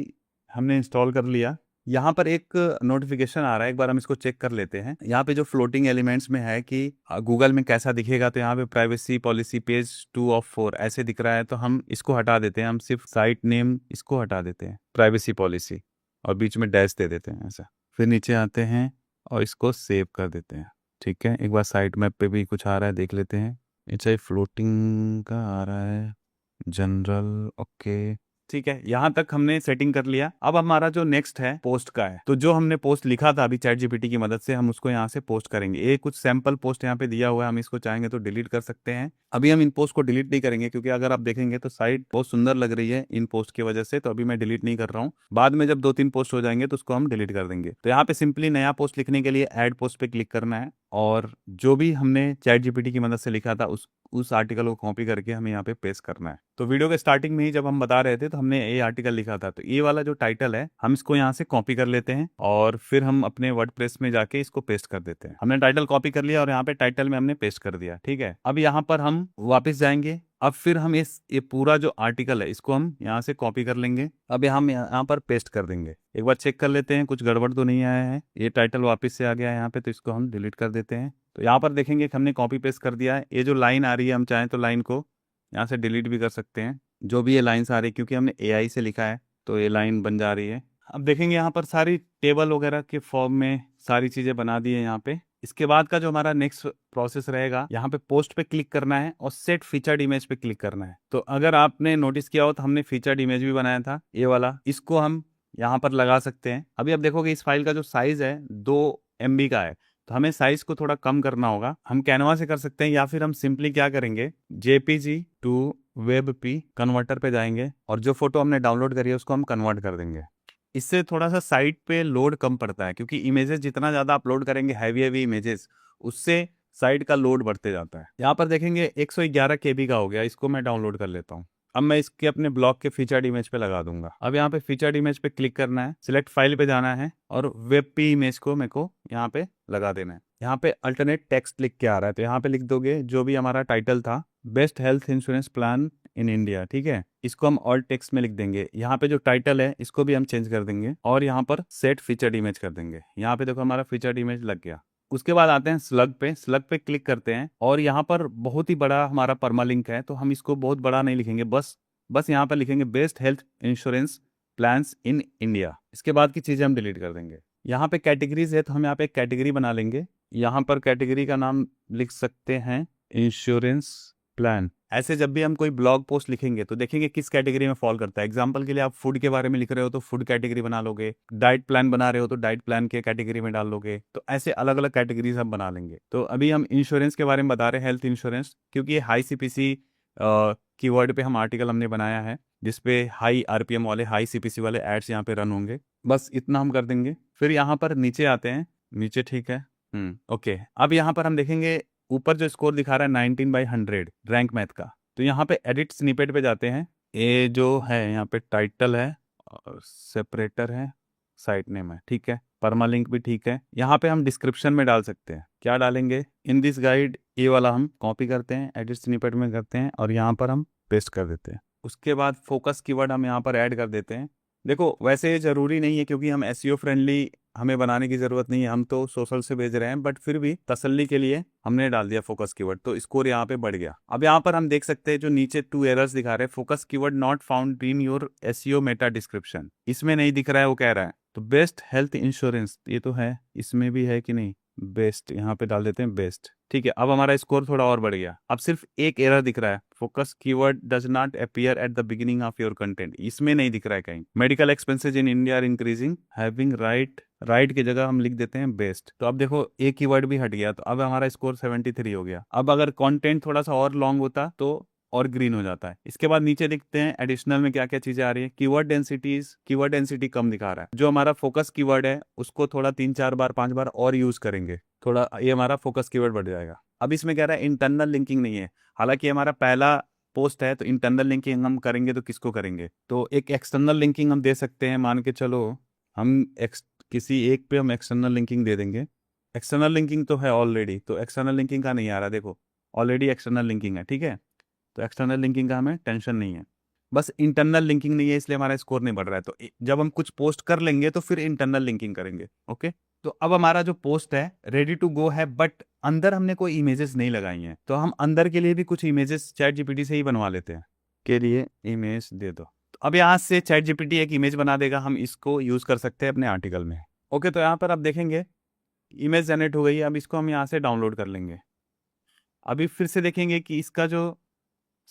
हमने इंस्टॉल कर लिया। यहाँ पर एक नोटिफिकेशन आ रहा है, एक बार हम इसको चेक कर लेते हैं। यहाँ पे जो फ्लोटिंग एलिमेंट्स में है कि गूगल में कैसा दिखेगा, तो यहाँ पे प्राइवेसी पॉलिसी पेज 2 of 4 ऐसे दिख रहा है, तो हम इसको हटा देते हैं। हम सिर्फ साइट नेम इसको हटा देते हैं, प्राइवेसी पॉलिसी, और बीच में डैश दे देते हैं ऐसा। फिर नीचे आते हैं और इसको सेव कर देते हैं, ठीक है। एक बार साइट मैप पे भी कुछ आ रहा है, देख लेते हैं। अच्छा फ्लोटिंग का आ रहा है, जनरल, ओके, ठीक है। यहाँ तक हमने सेटिंग कर लिया। अब हमारा जो नेक्स्ट है पोस्ट का है। तो जो हमने पोस्ट लिखा था अभी चैट जीपीटी की मदद से, हम उसको यहाँ से पोस्ट करेंगे। ये कुछ सैंपल पोस्ट यहाँ पे दिया हुआ है, हम इसको चाहेंगे तो डिलीट कर सकते हैं। अभी हम इन पोस्ट को डिलीट नहीं करेंगे क्योंकि अगर आप देखेंगे तो साइट बहुत सुंदर लग रही है इन पोस्ट की वजह से। तो अभी मैं डिलीट नहीं कर रहा हूँ, बाद में जब 2-3 पोस्ट हो जाएंगे तो उसको हम डिलीट कर देंगे। तो यहाँ पे सिंपली नया पोस्ट लिखने के लिए ऐड पोस्ट पे क्लिक करना है और जो भी हमने चैट जीपीटी की मदद से लिखा था उस आर्टिकल को कॉपी करके हमें यहाँ पे पेस्ट करना है। तो वीडियो के स्टार्टिंग में ही जब हम बता रहे थे तो हमने ये आर्टिकल लिखा था, तो ये वाला जो टाइटल है हम इसको यहाँ से कॉपी कर लेते हैं और फिर हम अपने वर्डप्रेस में जाके इसको पेस्ट कर देते हैं। हमने टाइटल कॉपी कर लिया और यहाँ पे टाइटल में हमने पेस्ट कर दिया, ठीक है। अब यहाँ पर हम वापस जाएंगे। अब फिर हम ये पूरा जो आर्टिकल है इसको हम यहाँ से कॉपी कर लेंगे। अब हम यहाँ पर पेस्ट कर देंगे। एक बार चेक कर लेते हैं कुछ गड़बड़ तो नहीं आया है। ये टाइटल वापस से आ गया है यहाँ पे, तो इसको हम डिलीट कर देते हैं। तो यहाँ पर देखेंगे कि हमने कॉपी पेस्ट कर दिया है। ये जो लाइन आ रही है हम चाहें तो लाइन को यहाँ से डिलीट भी कर सकते हैं। जो भी ये लाइन्स आ रही है क्योंकि हमने AI से लिखा है तो ये लाइन बन जा रही है। अब देखेंगे यहाँ पर सारी टेबल वगैरह के फॉर्म में सारी चीज़ें बना दी है यहाँ पे। इसके बाद का जो हमारा नेक्स्ट प्रोसेस रहेगा, यहाँ पे पोस्ट पे क्लिक करना है और सेट फीचर्ड इमेज पे क्लिक करना है। तो अगर आपने नोटिस किया हो तो हमने फीचर्ड इमेज भी बनाया था, ये वाला, इसको हम यहाँ पर लगा सकते हैं। अभी आप देखोगे इस फाइल का जो साइज है 2 MB का है, तो हमें साइज को थोड़ा कम करना होगा। हम कैनवा से कर सकते हैं या फिर हम सिंपली क्या करेंगे, JPG टू WebP कन्वर्टर पे जाएंगे और जो फोटो हमने डाउनलोड करी है उसको हम कन्वर्ट कर देंगे। इससे थोड़ा सा साइट पे लोड कम पड़ता है क्योंकि इमेजेस जितना ज़्यादा अपलोड करेंगे हैवी इमेजेस, उससे साइट का लोड बढ़ते जाता है। यहाँ पर देखेंगे 111 KB का हो गया, इसको मैं डाउनलोड कर लेता हूँ। अब मैं इसके अपने ब्लॉग के फीचर्ड इमेज पे लगा दूंगा। अब यहाँ पे फीचर्ड इमेज पे क्लिक करना है, सिलेक्ट फाइल पे जाना है और WebP इमेज को मेरे को यहाँ पे लगा देना है। यहाँ पे अल्टरनेट टेक्स्ट लिख के आ रहा है, तो यहाँ पे लिख दोगे जो भी हमारा टाइटल था, best health insurance plan in India, ठीक है। इसको हम ऑल टेक्स्ट में लिख देंगे। यहाँ पे जो टाइटल है इसको भी हम चेंज कर देंगे और यहाँ पर सेट फीचर्ड इमेज कर देंगे। यहाँ पे देखो हमारा फीचर्ड इमेज लग गया। उसके बाद आते हैं स्लग पे क्लिक करते हैं और यहाँ पर बहुत ही बड़ा हमारा परमालिंक है, तो हम इसको बहुत बड़ा नहीं लिखेंगे, बस यहाँ पर लिखेंगे best health insurance plans in India. इसके बाद की चीजें हम डिलीट कर देंगे। यहाँ पे कैटेगरीज है तो हम यहाँ पे कैटेगरी बना लेंगे। यहाँ पर कैटेगरी का नाम लिख सकते हैं इंश्योरेंस प्लान। ऐसे जब भी हम कोई ब्लॉग पोस्ट लिखेंगे तो देखेंगे किस कैटेगरी में फॉल करता है। एग्जांपल के लिए आप फूड के बारे में लिख रहे हो तो फूड कैटेगरी बना लोगे, डाइट प्लान बना रहे हो तो डाइट प्लान के कैटेगरी में डाल लोगे। तो ऐसे अलग अलग कैटेगरीज हम बना लेंगे। तो अभी हम इंश्योरेंस के बारे में बता रहे हैं, हेल्थ इंश्योरेंस, क्योंकि ये हाई CPC कीवर्ड पे हम आर्टिकल हमने बनाया है जिसपे हाई आरपीएम वाले, हाई सीपीसी वाले एड्स यहाँ पे रन होंगे। बस इतना हम कर देंगे। फिर यहाँ पर नीचे आते हैं, नीचे ठीक है, ओके। अब यहाँ पर हम देखेंगे ऊपर जो स्कोर दिखा रहा है 19/100 रैंक मैथ का, तो यहाँ पे एडिट स्निपेट पे जाते हैं। ये जो है यहाँ पे टाइटल है और सेपरेटर है, साइट नेम है, ठीक है, परमालिंक भी ठीक है। यहाँ पे हम डिस्क्रिप्शन में डाल सकते हैं, क्या डालेंगे, इन दिस गाइड, ये वाला हम कॉपी करते हैं, एडिट स्निपेट में करते हैं और यहाँ पर हम पेस्ट कर देते हैं। उसके बाद फोकस कीवर्ड हम यहाँ पर ऐड कर देते हैं। देखो वैसे ज़रूरी नहीं है क्योंकि हम एसईओ फ्रेंडली, हमें बनाने की ज़रूरत नहीं है, हम तो सोशल से भेज रहे हैं, बट फिर भी तसल्ली के लिए हमने डाल दिया फोकस कीवर्ड, तो स्कोर यहाँ पे बढ़ गया। अब यहाँ पर हम देख सकते हैं जो नीचे 2 एरर्स दिखा रहे हैं, focus keyword not found in your SEO Meta description, इसमें नहीं दिख रहा है, वो कह रहा है। तो बेस्ट हेल्थ इंश्योरेंस ये तो है, इसमें भी है कि नहीं, बेस्ट यहाँ पे डाल देते हैं बेस्ट, ठीक है। अब हमारा स्कोर थोड़ा और बढ़ गया। अब सिर्फ एक एरर दिख रहा है, focus keyword does not appear at the beginning of your content, इसमें नहीं दिख रहा है कहीं। Medical expenses in India are increasing, having right की जगह हम लिख देते हैं बेस्ट। तो अब देखो एक कीवर्ड भी हट गया, तो अब हमारा स्कोर 73 हो गया। अब अगर कंटेंट थोड़ा सा और लॉन्ग होता तो और ग्रीन हो जाता है। इसके बाद नीचे देखते हैं एडिशनल में क्या क्या चीजें आ रही है। कीवर्ड डेंसिटी कम दिखा रहा है। जो हमारा फोकस कीवर्ड है उसको थोड़ा 3-4 बार 5 बार और यूज करेंगे, थोड़ा ये हमारा फोकस कीवर्ड बढ़ जाएगा। अब इसमें कह रहा है इंटरनल लिंकिंग नहीं है, हालांकि हमारा पहला पोस्ट है, तो इंटरनल लिंकिंग हम करेंगे तो किसको करेंगे, तो एक एक्सटर्नल लिंकिंग हम दे सकते हैं। मान के चलो हम किसी एक पे हम एक्सटर्नल लिंकिंग दे देंगे। एक्सटर्नल लिंकिंग तो है ऑलरेडी, तो एक्सटर्नल लिंकिंग का नहीं आ रहा, देखो ऑलरेडी एक्सटर्नल लिंकिंग है, ठीक है, तो एक्सटर्नल लिंकिंग का हमें टेंशन नहीं है। बस इंटरनल लिंकिंग नहीं है इसलिए हमारा स्कोर नहीं बढ़ रहा है। तो जब हम कुछ पोस्ट कर लेंगे तो फिर इंटरनल लिंकिंग करेंगे, ओके। तो अब हमारा जो पोस्ट है रेडी टू गो है, बट अंदर हमने कोई इमेजेस नहीं लगाई हैं, तो हम अंदर के लिए भी कुछ इमेजेस चैट जीपीटी से ही बनवा लेते हैं। के लिए इमेज दे दो, तो अब यहाँ से चैट जीपीटी एक इमेज बना देगा, हम इसको यूज कर सकते हैं अपने आर्टिकल में, ओके। तो यहाँ पर आप देखेंगे इमेज जनरेट हो गई है। अब इसको हम यहाँ से डाउनलोड कर लेंगे। अभी फिर से देखेंगे कि इसका जो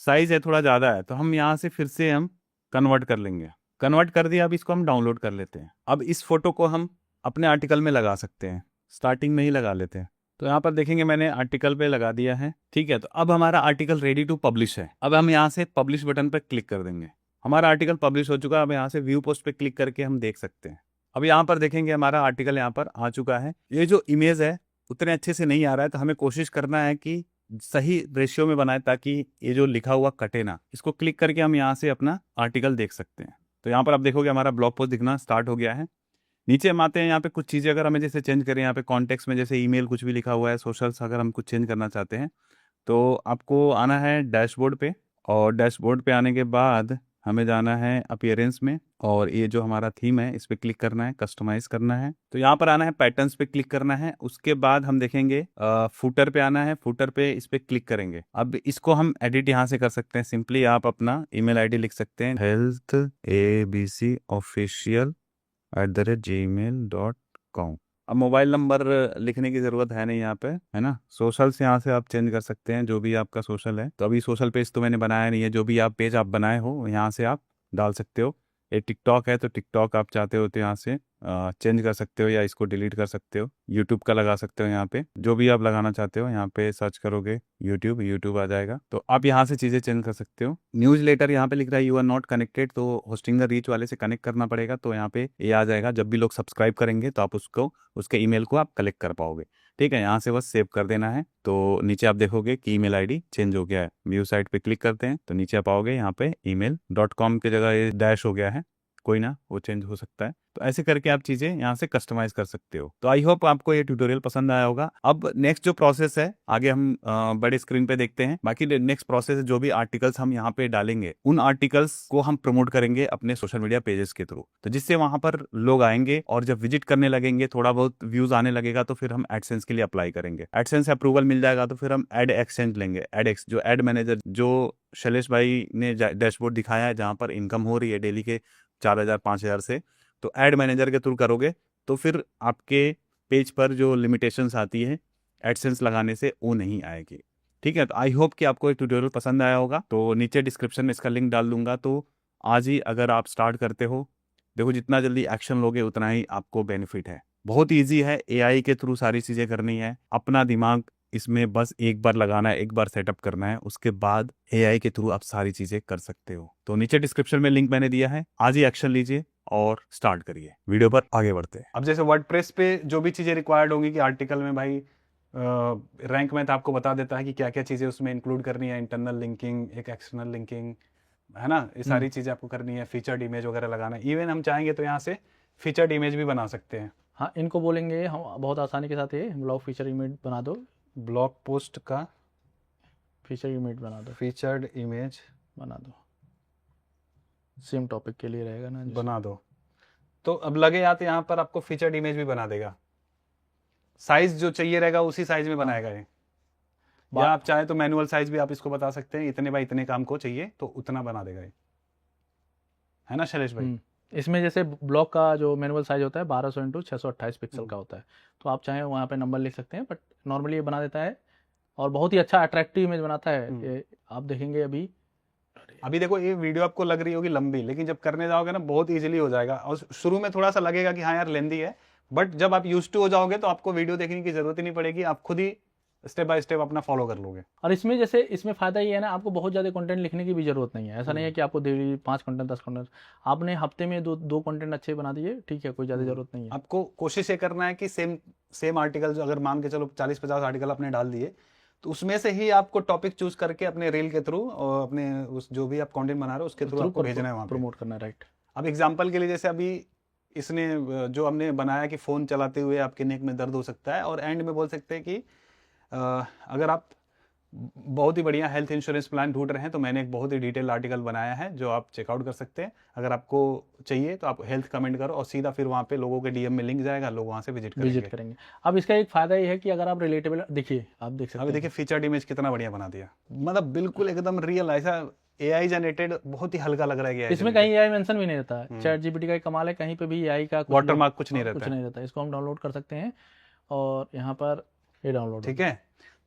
साइज है थोड़ा ज़्यादा है, तो हम यहाँ से फिर से हम कन्वर्ट कर लेंगे। कन्वर्ट कर दिया, अब इसको हम डाउनलोड कर लेते हैं। अब इस फोटो को हम अपने आर्टिकल में लगा सकते हैं, स्टार्टिंग में ही लगा लेते हैं। तो यहाँ पर देखेंगे मैंने आर्टिकल पे लगा दिया है, ठीक है। तो अब हमारा आर्टिकल रेडी टू पब्लिश है। अब हम यहाँ से पब्लिश बटन पर क्लिक कर देंगे, हमारा आर्टिकल पब्लिश हो चुका है। अब यहाँ से व्यू पोस्ट पे क्लिक करके हम देख सकते हैं। अब यहाँ पर देखेंगे हमारा आर्टिकल यहाँ पर आ चुका है। ये जो इमेज है उतने अच्छे से नहीं आ रहा है, तो हमें कोशिश करना है कि सही रेशियो में बनाए ताकि ये जो लिखा हुआ कटे ना। इसको क्लिक करके हम यहाँ से अपना आर्टिकल देख सकते हैं। तो यहाँ पर आप देखोगे हमारा ब्लॉग पोस्ट दिखना स्टार्ट हो गया है। नीचे हम आते हैं, यहाँ पे कुछ चीज़ें अगर हमें जैसे चेंज करें, यहाँ पे कॉन्टेक्स्ट में जैसे ईमेल कुछ भी लिखा हुआ है, सोशल्स अगर हम कुछ चेंज करना चाहते हैं तो आपको आना है डैशबोर्ड पे, और डैशबोर्ड पे आने के बाद हमें जाना है अपीयरेंस में, और ये जो हमारा थीम है इस पर क्लिक करना है, कस्टमाइज करना है। तो यहाँ पर आना है, पैटर्न्स पे क्लिक करना है। उसके बाद हम देखेंगे फुटर पे आना है, फुटर पे इस पे क्लिक करेंगे। अब इसको हम एडिट यहाँ से कर सकते हैं। सिंपली आप अपना ईमेल आईडी लिख सकते हैं, healthABCofficial@gmail.com। अब मोबाइल नंबर लिखने की ज़रूरत है नहीं यहाँ पे, है ना। सोशल से यहाँ से आप चेंज कर सकते हैं, जो भी आपका सोशल है। तो अभी सोशल पेज तो मैंने बनाया नहीं है, जो भी आप पेज आप बनाए हो यहाँ से आप डाल सकते हो। ये टिकटॉक है तो टिकटॉक आप चाहते हो तो यहाँ से चेंज कर सकते हो या इसको डिलीट कर सकते हो। यूट्यूब का लगा सकते हो, यहाँ पे जो भी आप लगाना चाहते हो यहाँ पे सर्च करोगे यूट्यूब आ जाएगा, तो आप यहाँ से चीज़ें चेंज कर सकते हो। न्यूज़ लेटर यहाँ पे लिख रहा है यू आर नॉट कनेक्टेड, तो होस्टिंग द रीच वाले से कनेक्ट करना पड़ेगा, तो यहाँ पे ये आ जाएगा। जब भी लोग सब्सक्राइब करेंगे तो आप उसको उसके ईमेल को आप कलेक्ट कर पाओगे, ठीक है। यहाँ से बस सेव कर देना है। तो नीचे आप देखोगे कि ईमेल आईडी चेंज हो गया है। व्यू साइट पे क्लिक करते हैं तो नीचे आप आओगे, यहाँ पे email.com की जगह ये डैश हो गया है, कोई ना, वो चेंज हो सकता है। तो ऐसे करके आप चीज़ें यहाँ से कस्टमाइज कर सकते हो। तो आई होप आपको ये ट्यूटोरियल पसंद आया होगा। अब नेक्स्ट जो प्रोसेस है आगे हम बड़े स्क्रीन पे देखते हैं। बाकी नेक्स्ट प्रोसेस है, जो भी आर्टिकल्स हम यहाँ पे डालेंगे उन आर्टिकल्स को हम प्रमोट करेंगे अपने सोशल मीडिया पेजेस के थ्रू, तो जिससे वहाँ पर लोग आएंगे और जब विजिट करने लगेंगे, थोड़ा बहुत व्यूज आने लगेगा, तो फिर हम एडसेंस के लिए अप्लाई करेंगे। एडसेंस अप्रूवल मिल जाएगा तो फिर हम एड एक्सचेंज लेंगे। एडएक्स जो एड मैनेजर जो शैलेश भाई ने डैशबोर्ड दिखाया है जहाँ पर इनकम हो रही है डेली के 4,000-5,000 से, तो ऐड मैनेजर के थ्रू करोगे तो फिर आपके पेज पर जो लिमिटेशंस आती है एडसेंस लगाने से वो नहीं आएगी, ठीक है। तो आई होप कि आपको ये ट्यूटोरियल पसंद आया होगा। तो नीचे डिस्क्रिप्शन में इसका लिंक डाल दूंगा, तो आज ही अगर आप स्टार्ट करते हो, देखो जितना जल्दी एक्शन लोगे उतना ही आपको बेनिफिट है। बहुत ईजी है, AI के थ्रू सारी चीज़ें करनी है, अपना दिमाग इसमें बस एक बार लगाना है, एक बार सेटअप करना है, उसके बाद एआई के थ्रू आप सारी चीजें कर सकते हो। तो नीचे डिस्क्रिप्शन में लिंक मैंने दिया है, आज ही एक्शन लीजिए और स्टार्ट करिए। वीडियो पर आगे बढ़ते हैं। अब जैसे वर्डप्रेस पे जो भी चीजें रिक्वायर्ड होंगी कि आर्टिकल में भाई रैंक मैथ आपको बता देता है कि क्या क्या चीजें उसमें इंक्लूड करनी है, इंटरनल लिंकिंग, एक एक्सटर्नल लिंकिंग, है ना, ये सारी चीजें आपको करनी है, फीचर्ड इमेज वगैरह लगाना है। इवन हम चाहेंगे तो यहाँ से फीचर्ड इमेज भी बना सकते हैं। हाँ, इनको बोलेंगे हम बहुत आसानी के साथ, ये ब्लॉग फीचर इमेज बना दो, ब्लॉग पोस्ट का फीचर इमेज बना दो, फीचर्ड इमेज बना दो, सेम टॉपिक के लिए रहेगा ना, बना दो। तो अब लगे या तो यहाँ पर आपको फीचर्ड इमेज भी बना देगा, साइज जो चाहिए रहेगा उसी साइज में बनाएगा ये। या आप चाहे तो मैनुअल साइज भी आप इसको बता सकते हैं, इतने बाय इतने काम को चाहिए तो उतना बना देगा ये, है ना शैलेश भाई। इसमें जैसे ब्लॉग का जो मैनुअल साइज होता है 1200 × 628 पिक्सल का होता है, तो आप चाहें वहाँ पे नंबर लिख सकते हैं, बट नॉर्मली ये बना देता है और बहुत ही अच्छा अट्रैक्टिव इमेज बनाता है। ये आप देखेंगे अभी देखो ये वीडियो आपको लग रही होगी लंबी, लेकिन जब करने जाओगे ना बहुत इजीली हो जाएगा। और शुरू में थोड़ा सा लगेगा कि हाँ यार लेंदी है, बट जब आप यूज्ड टू हो जाओगे तो आपको वीडियो देखने की जरूरत ही नहीं पड़ेगी, आप खुद ही स्टेप बाय स्टेप अपना फॉलो कर लोगे। और इसमें जैसे इसमें फायदा ये है ना, आपको बहुत ज़्यादा कंटेंट लिखने की भी जरूरत नहीं है। ऐसा नहीं है कि आपको डेली 5 कंटेंट 10 कंटेंट, आपने हफ्ते में दो कंटेंट अच्छे बना दिए, ठीक है, कोई ज़्यादा जरूरत नहीं है। आपको कोशिश ये करना है कि सेम आर्टिकल जो अगर मान के चलो 40-50 आर्टिकल आपने डाल दिए, तो उसमें से ही आपको टॉपिक चूज करके अपने रील के थ्रू और अपने उस जो भी आप कंटेंट बना रहे हो उसके थ्रू आपको भेजना है, वहाँ प्रमोट करना है, राइट। अब एग्जांपल के लिए जैसे अभी इसने जो हमने बनाया कि फ़ोन चलाते हुए आपके नेक में दर्द हो सकता है, और एंड में बोल सकते हैं कि अगर आप बहुत ही बढ़िया हेल्थ इंश्योरेंस प्लान ढूंढ रहे हैं तो मैंने एक बहुत ही डिटेल आर्टिकल बनाया है जो आप चेकआउट कर सकते हैं। अगर आपको चाहिए तो आप हेल्थ कमेंट करो और सीधा फिर वहाँ पे लोगों के डीएम में लिंक जाएगा, लोग वहाँ से विजिट करेंगे। अब इसका एक फायदा ये है कि अगर आप रिलेटेबल देखिए, आप देख सकते हैं, अभी देखिए फीचर्ड इमेज कितना बढ़िया बना दिया, मतलब बिल्कुल एकदम रियल, ऐसा एआई जनरेटेड, बहुत ही हल्का लग रहा है। इसमें कहीं एआई मेंशन भी नहीं रहता है। चैट जीपीटी का कमाल है, कहीं पे भी एआई का वाटरमार्क कुछ नहीं रहता। इसको हम डाउनलोड कर सकते हैं और यहाँ पर ये डाउनलोड, ठीक है।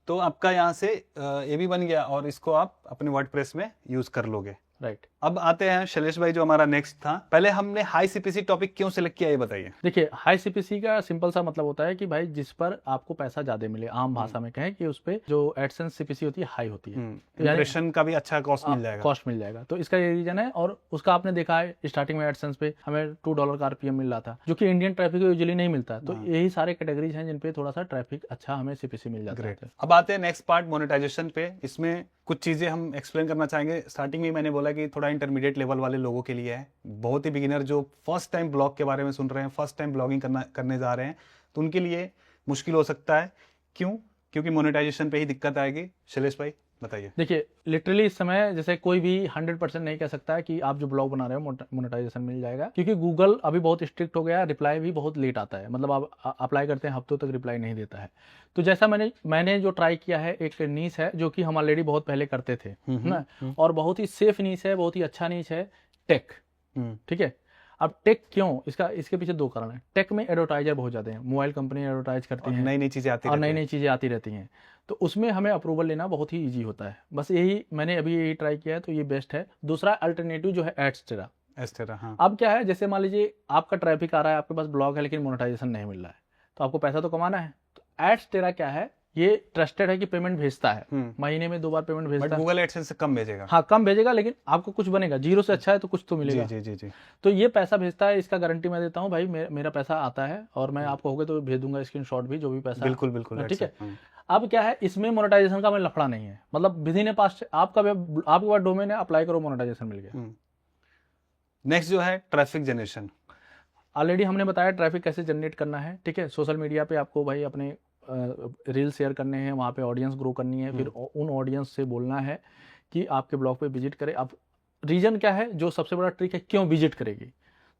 तो आपका यहाँ से ये भी बन गया और इसको आप अपने वर्डप्रेस में यूज कर लोगे, राइट। अब आते हैं शैलेश भाई जो हमारा नेक्स्ट था। पहले हमने हाई सीपीसी टॉपिक क्यों सिलेक्ट किया ये बताइए। देखिए, हाई सीपीसी का सिंपल सा मतलब होता है कि भाई जिस पर आपको पैसा ज्यादा मिले, आम भाषा में कहें कि उस पे जो एडसेंस सीपीसी होती है हाई होती है, इंप्रेशन का भी अच्छा कॉस्ट मिल जाएगा। तो इसका ये रीजन है। और उसका आपने देखा है स्टार्टिंग में एडसेंस पे हमें $2 का आरपीएम मिल रहा था, जो कि इंडियन ट्रैफिक को यूजुअली नहीं मिलता। तो यही सारे कैटेगरीज हैं जिन पे थोड़ा सा ट्रैफिक अच्छा हमें सीपीसी मिल जाता है। अब आते हैं नेक्स्ट पार्ट मोनेटाइजेशन पे। इसमें कुछ चीजें हम एक्सप्लेन करना चाहेंगे। स्टार्टिंग में मैंने बोला कि थोड़ा इंटरमीडिएट लेवल वाले लोगों के लिए है, बहुत ही बिगिनर जो फर्स्ट टाइम ब्लॉग के बारे में सुन रहे हैं, फर्स्ट टाइम ब्लॉगिंग करने जा रहे हैं, तो उनके लिए मुश्किल हो सकता है। क्यों? क्योंकि मोनेटाइजेशन पे ही दिक्कत आएगी। शैलेश भाई बताइए। देखिए, लिटरली इस समय जैसे कोई भी 100% नहीं कह सकता है कि आप जो ब्लॉग बना रहे हो मोनेटाइजेशन मिल जाएगा, क्योंकि गूगल अभी बहुत स्ट्रिक्ट हो गया है, रिप्लाई भी बहुत लेट आता है। मतलब आप अप्लाई करते हैं हफ्तों तक रिप्लाई नहीं देता है। तो जैसा मैंने जो ट्राई किया है, एक नीश है जो कि हम ऑलरेडी बहुत पहले करते थे ना, और बहुत ही सेफ नीश है, बहुत ही अच्छा नीश है, टेक। ठीक है। अब टेक क्यों? इसके पीछे 2 कारण है। टेक में एडवर्टाइजर बहुत ज्यादा हैं, मोबाइल कंपनी एडवर्टाइज करती हैं, नई नई चीजें आती रहती हैं, तो उसमें हमें अप्रूवल लेना बहुत ही इजी होता है। बस मैंने अभी ट्राई किया है, तो ये बेस्ट है। दूसरा अल्टरनेटिव जो है एड्सटेरा। हाँ। अब क्या है, जैसे मान लीजिए आपका ट्रैफिक आ रहा है, आपके पास ब्लॉग है लेकिन मोनेटाइजेशन नहीं मिल रहा है, तो आपको पैसा तो कमाना है। तो एड्सटेरा क्या है, ये ट्रस्टेड है कि पेमेंट भेजता है, महीने में 2 बार पेमेंट भेजता है। गूगल एडसेंस से कम भेजेगा। हाँ, कम भेजेगा, लेकिन आपको कुछ बनेगा। 0 से अच्छा है तो कुछ तो मिलेगा। जी। तो ये पैसा भेजता है, इसका गारंटी मैं देता हूँ भाई, मेरा पैसा आता है और मैं आपको होगा तो भेज दूंगा स्क्रीनशॉट भी, जो भी पैसा। बिल्कुल ठीक है। अब क्या है, इसमें मोनेटाइजेशन का मैं लफड़ा नहीं है, मतलब विधि ने पास आपके पास डोमेन है, अप्लाई करो, मोनेटाइजेशन मिल गया। नेक्स्ट जो है ट्रैफिक जनरेशन। ऑलरेडी हमने बताया ट्रैफिक कैसे जनरेट करना है। ठीक है। सोशल मीडिया पे आपको भाई अपने रील शेयर करने हैं, वहाँ पे ऑडियंस ग्रो करनी है, फिर उन ऑडियंस से बोलना है कि आपके ब्लॉग पे विजिट करे। अब रीजन क्या है, जो सबसे बड़ा ट्रिक है, क्यों विजिट करेगी।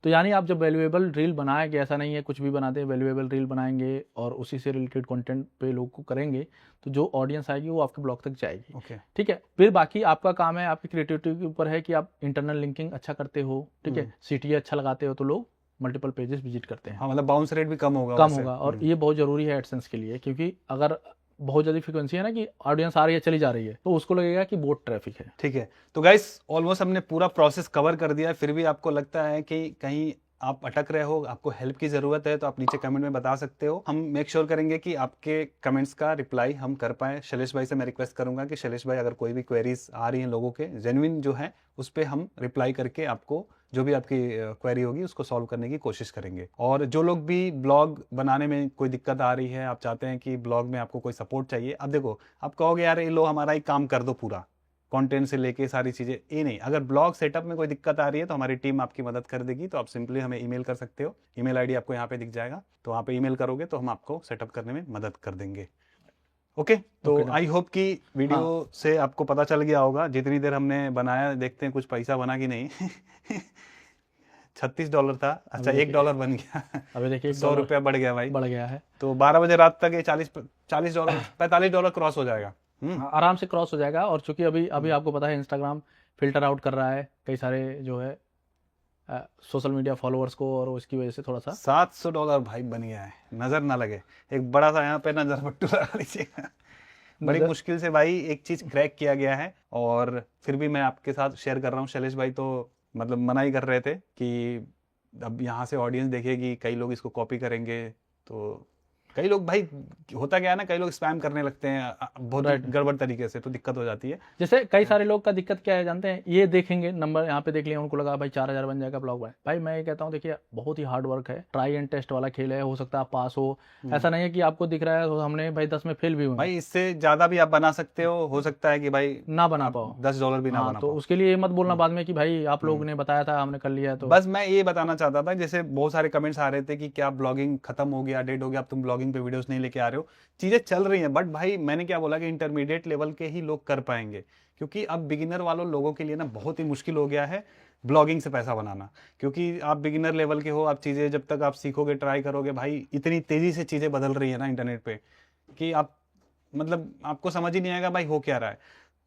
तो यानी आप जब वैल्यूएबल रील बनाएंगे, ऐसा नहीं है कुछ भी बनाते हैं, वैल्यूएबल रील बनाएंगे और उसी से रिलेटेड कंटेंट पे लोग को करेंगे, तो जो ऑडियंस आएगी वो आपके ब्लॉग तक जाएगी। ठीक है। फिर बाकी आपका काम है, आपकी क्रिएटिविटी के ऊपर है कि आप इंटरनल लिंकिंग अच्छा करते हो, ठीक है, सीटीए अच्छा लगाते हो, तो लोग मल्टीपल पेजेस विजिट करते हैं। हाँ, मतलब बाउंस रेट भी कम होगा। और ये बहुत जरूरी है एडसेंस के लिए, क्योंकि अगर बहुत ज़्यादा फ्रीक्वेंसी है ना कि ऑडियंस आ रही है चली जा रही है, तो उसको लगेगा कि बोट ट्रैफिक है। ठीक है। तो गाइस ऑलमोस्ट हमने पूरा प्रोसेस कवर कर दिया है, फिर भी आपको लगता है कि कहीं आप अटक रहे हो, आपको हेल्प की ज़रूरत है, तो आप नीचे कमेंट में बता सकते हो। हम मेक श्योर करेंगे कि आपके कमेंट्स का रिप्लाई हम कर पाएँ। शैलेश भाई से मैं रिक्वेस्ट करूँगा कि शैलेश भाई अगर कोई भी क्वेरीज आ रही हैं लोगों के जेन्युइन जो है, उस पर हम रिप्लाई करके आपको जो भी आपकी क्वेरी होगी उसको सॉल्व करने की कोशिश करेंगे। और जो लोग भी ब्लॉग बनाने में कोई दिक्कत आ रही है, आप चाहते हैं कि ब्लॉग में आपको कोई सपोर्ट चाहिए, अब देखो आप कहोगे यार ये लो हमारा ही काम कर दो पूरा, कंटेंट से लेके सारी चीज़ें, ये नहीं। अगर ब्लॉग सेटअप में कोई दिक्कत आ रही है तो हमारी टीम आपकी मदद कर देगी। तो आप सिंपली हमें ईमेल कर सकते हो, ईमेल आईडी आपको यहाँ पे दिख जाएगा, तो वहाँ पे ईमेल करोगे तो हम आपको सेटअप करने में मदद कर देंगे। ओके, तो आई होप कि वीडियो से आपको पता चल गया होगा। जितनी देर हमने बनाया, देखते हैं कुछ पैसा बना कि नहीं। $36 था, अच्छा $1 बन गया। अभी देखिए $100 बढ़ गया भाई, बढ़ गया है। तो 12 बजे रात तक ये $45 क्रॉस हो जाएगा। आराम से क्रॉस हो जाएगा। और चूंकि अभी आपको पता है इंस्टाग्राम फिल्टर आउट कर रहा है कई सारे जो है सोशल मीडिया फॉलोअर्स को, और उसकी वजह से थोड़ा सा $700 भाई बन गया है। नजर ना लगे, एक बड़ा सा यहाँ पे नजर बट्टू लगा लीजिएगा। बड़ी मुश्किल से भाई एक चीज क्रैक किया गया है, और फिर भी मैं आपके साथ शेयर कर रहा हूँ। शैलेश भाई तो मतलब मना ही कर रहे थे कि अब यहाँ से ऑडियंस देखेगी, कई लोग इसको कॉपी करेंगे। तो कई लोग भाई, होता क्या है ना, कई लोग स्पैम करने लगते हैं बहुत गड़बड़ तरीके से, तो दिक्कत हो जाती है। जैसे कई सारे लोग का दिक्कत क्या है जानते हैं, ये देखेंगे नंबर यहाँ पे देख लिया, उनको लगा भाई 4000 बन जाएगा ब्लॉग भाई मैं ये कहता हूँ देखिए बहुत ही हार्ड वर्क है, ट्राई एंड टेस्ट वाला खेल है, हो सकता है आप पास हो, ऐसा नहीं है कि आपको दिख रहा है तो हमने भाई 10 में फेल भी हुए भाई, इससे ज्यादा भी आप बना सकते हो सकता है कि भाई ना बना पाओ, $10 भी ना बना तो पाओ। उसके लिए मत बोलना बाद में कि भाई आप लोग ने बताया था हमने कर लिया। तो बस मैं ये बताना चाहता था, जैसे बहुत सारे कमेंट्स आ रहे थे कि क्या ब्लॉगिंग खत्म हो गया, डेड हो गया, अब तुम ब्लॉगिंग पे वीडियोस नहीं लेके आ रहे हो। चीजें चल रही हैं, बट भाई मैंने क्या बोला कि इंटरमीडिएट लेवल के ही लोग कर पाएंगे, क्योंकि अब बिगिनर वालों लोगों के लिए ना बहुत ही मुश्किल हो गया है ब्लॉगिंग से पैसा बनाना। क्योंकि आप बिगिनर लेवल के हो, आप चीजें जब तक आप सीखोगे, ट्राई करोगे, भाई इतनी तेजी से चीजें बदल रही है ना इंटरनेट पे कि आप मतलब आपको समझ ही नहीं आएगा भाई हो क्या रहा है।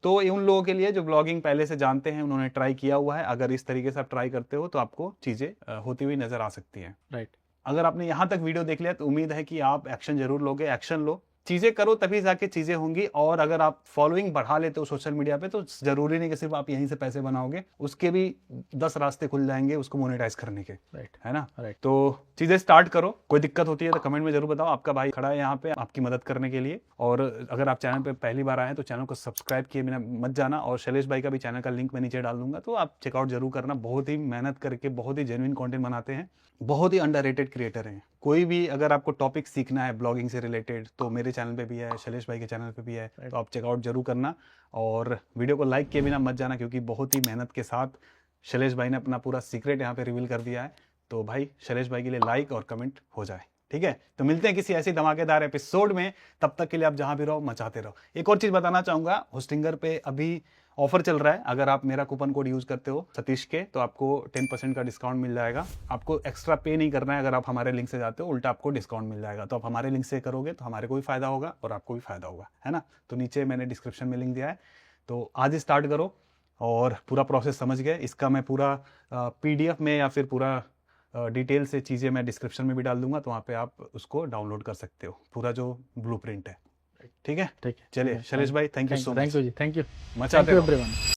तो उन लोगों के लिए जो ब्लॉगिंग पहले से जानते हैं, उन्होंने ट्राई किया हुआ है, अगर इस तरीके से आप ट्राई करते हो तो आपको चीजें होती हुई नजर आ सकती हैं। राइट। अगर आपने यहाँ तक वीडियो देख लिया तो उम्मीद है कि आप एक्शन जरूर लोगे। एक्शन लो, चीजें करो, तभी जाके चीजें होंगी। और अगर आप फॉलोइंग बढ़ा लेते हो सोशल मीडिया पे, तो जरूरी नहीं कि सिर्फ आप यहीं से पैसे बनाओगे, उसके भी 10 रास्ते खुल जाएंगे उसको मोनेटाइज करने के। राइट, है ना। राइट। तो चीजें स्टार्ट करो, कोई दिक्कत होती है तो कमेंट में जरूर बताओ। आपका भाई खड़ा है यहाँ पे आपकी मदद करने के लिए। और अगर आप चैनल पे पहली बार आए हैं तो चैनल को सब्सक्राइब किए बिना मत जाना। और शैलेश भाई का भी चैनल का लिंक मैं नीचे डाल दूंगा, तो आप चेकआउट जरूर करना। बहुत ही मेहनत करके बहुत ही जेन्युइन कंटेंट बनाते हैं, बहुत ही अंडररेटेड क्रिएटर हैं। कोई भी अगर आपको टॉपिक सीखना है ब्लॉगिंग से रिलेटेड, तो मेरे चैनल पे भी है, शैलेश भाई के चैनल पे भी है, तो आप चेकआउट जरूर करना। और वीडियो को लाइक किए बिना मत जाना, क्योंकि बहुत ही मेहनत के साथ शैलेश भाई ने अपना पूरा सीक्रेट यहाँ पे रिवील कर दिया है। तो भाई शैलेश भाई के लिए लाइक और कमेंट हो जाए, ठीक है। तो मिलते हैं किसी ऐसी धमाकेदार एपिसोड में, तब तक के लिए आप जहां भी रहो मचाते रहो। एक और चीज बताना चाहूंगा, होस्टिंगर पे अभी ऑफर चल रहा है। अगर आप मेरा कूपन कोड यूज करते हो सतीश के, तो आपको 10% का डिस्काउंट मिल जाएगा। आपको एक्स्ट्रा पे नहीं करना है अगर आप हमारे लिंक से जाते हो, उल्टा आपको डिस्काउंट मिल जाएगा। तो आप हमारे लिंक से करोगे तो हमारे को भी फायदा होगा और आपको भी फायदा होगा, है ना। तो नीचे मैंने डिस्क्रिप्शन में लिंक दिया है, तो आज ही स्टार्ट करो। और पूरा प्रोसेस समझ गए, इसका मैं पूरा PDF में या फिर पूरा डिटेल से चीज़ें मैं डिस्क्रिप्शन में भी डाल दूंगा, तो वहाँ पे आप उसको डाउनलोड कर सकते हो, पूरा जो ब्लूप्रिंट है। ठीक है, ठीक है। चलिए शैलेश भाई, thank you so much. Thank you ji, thank you मचाते रहो। एवरीवन।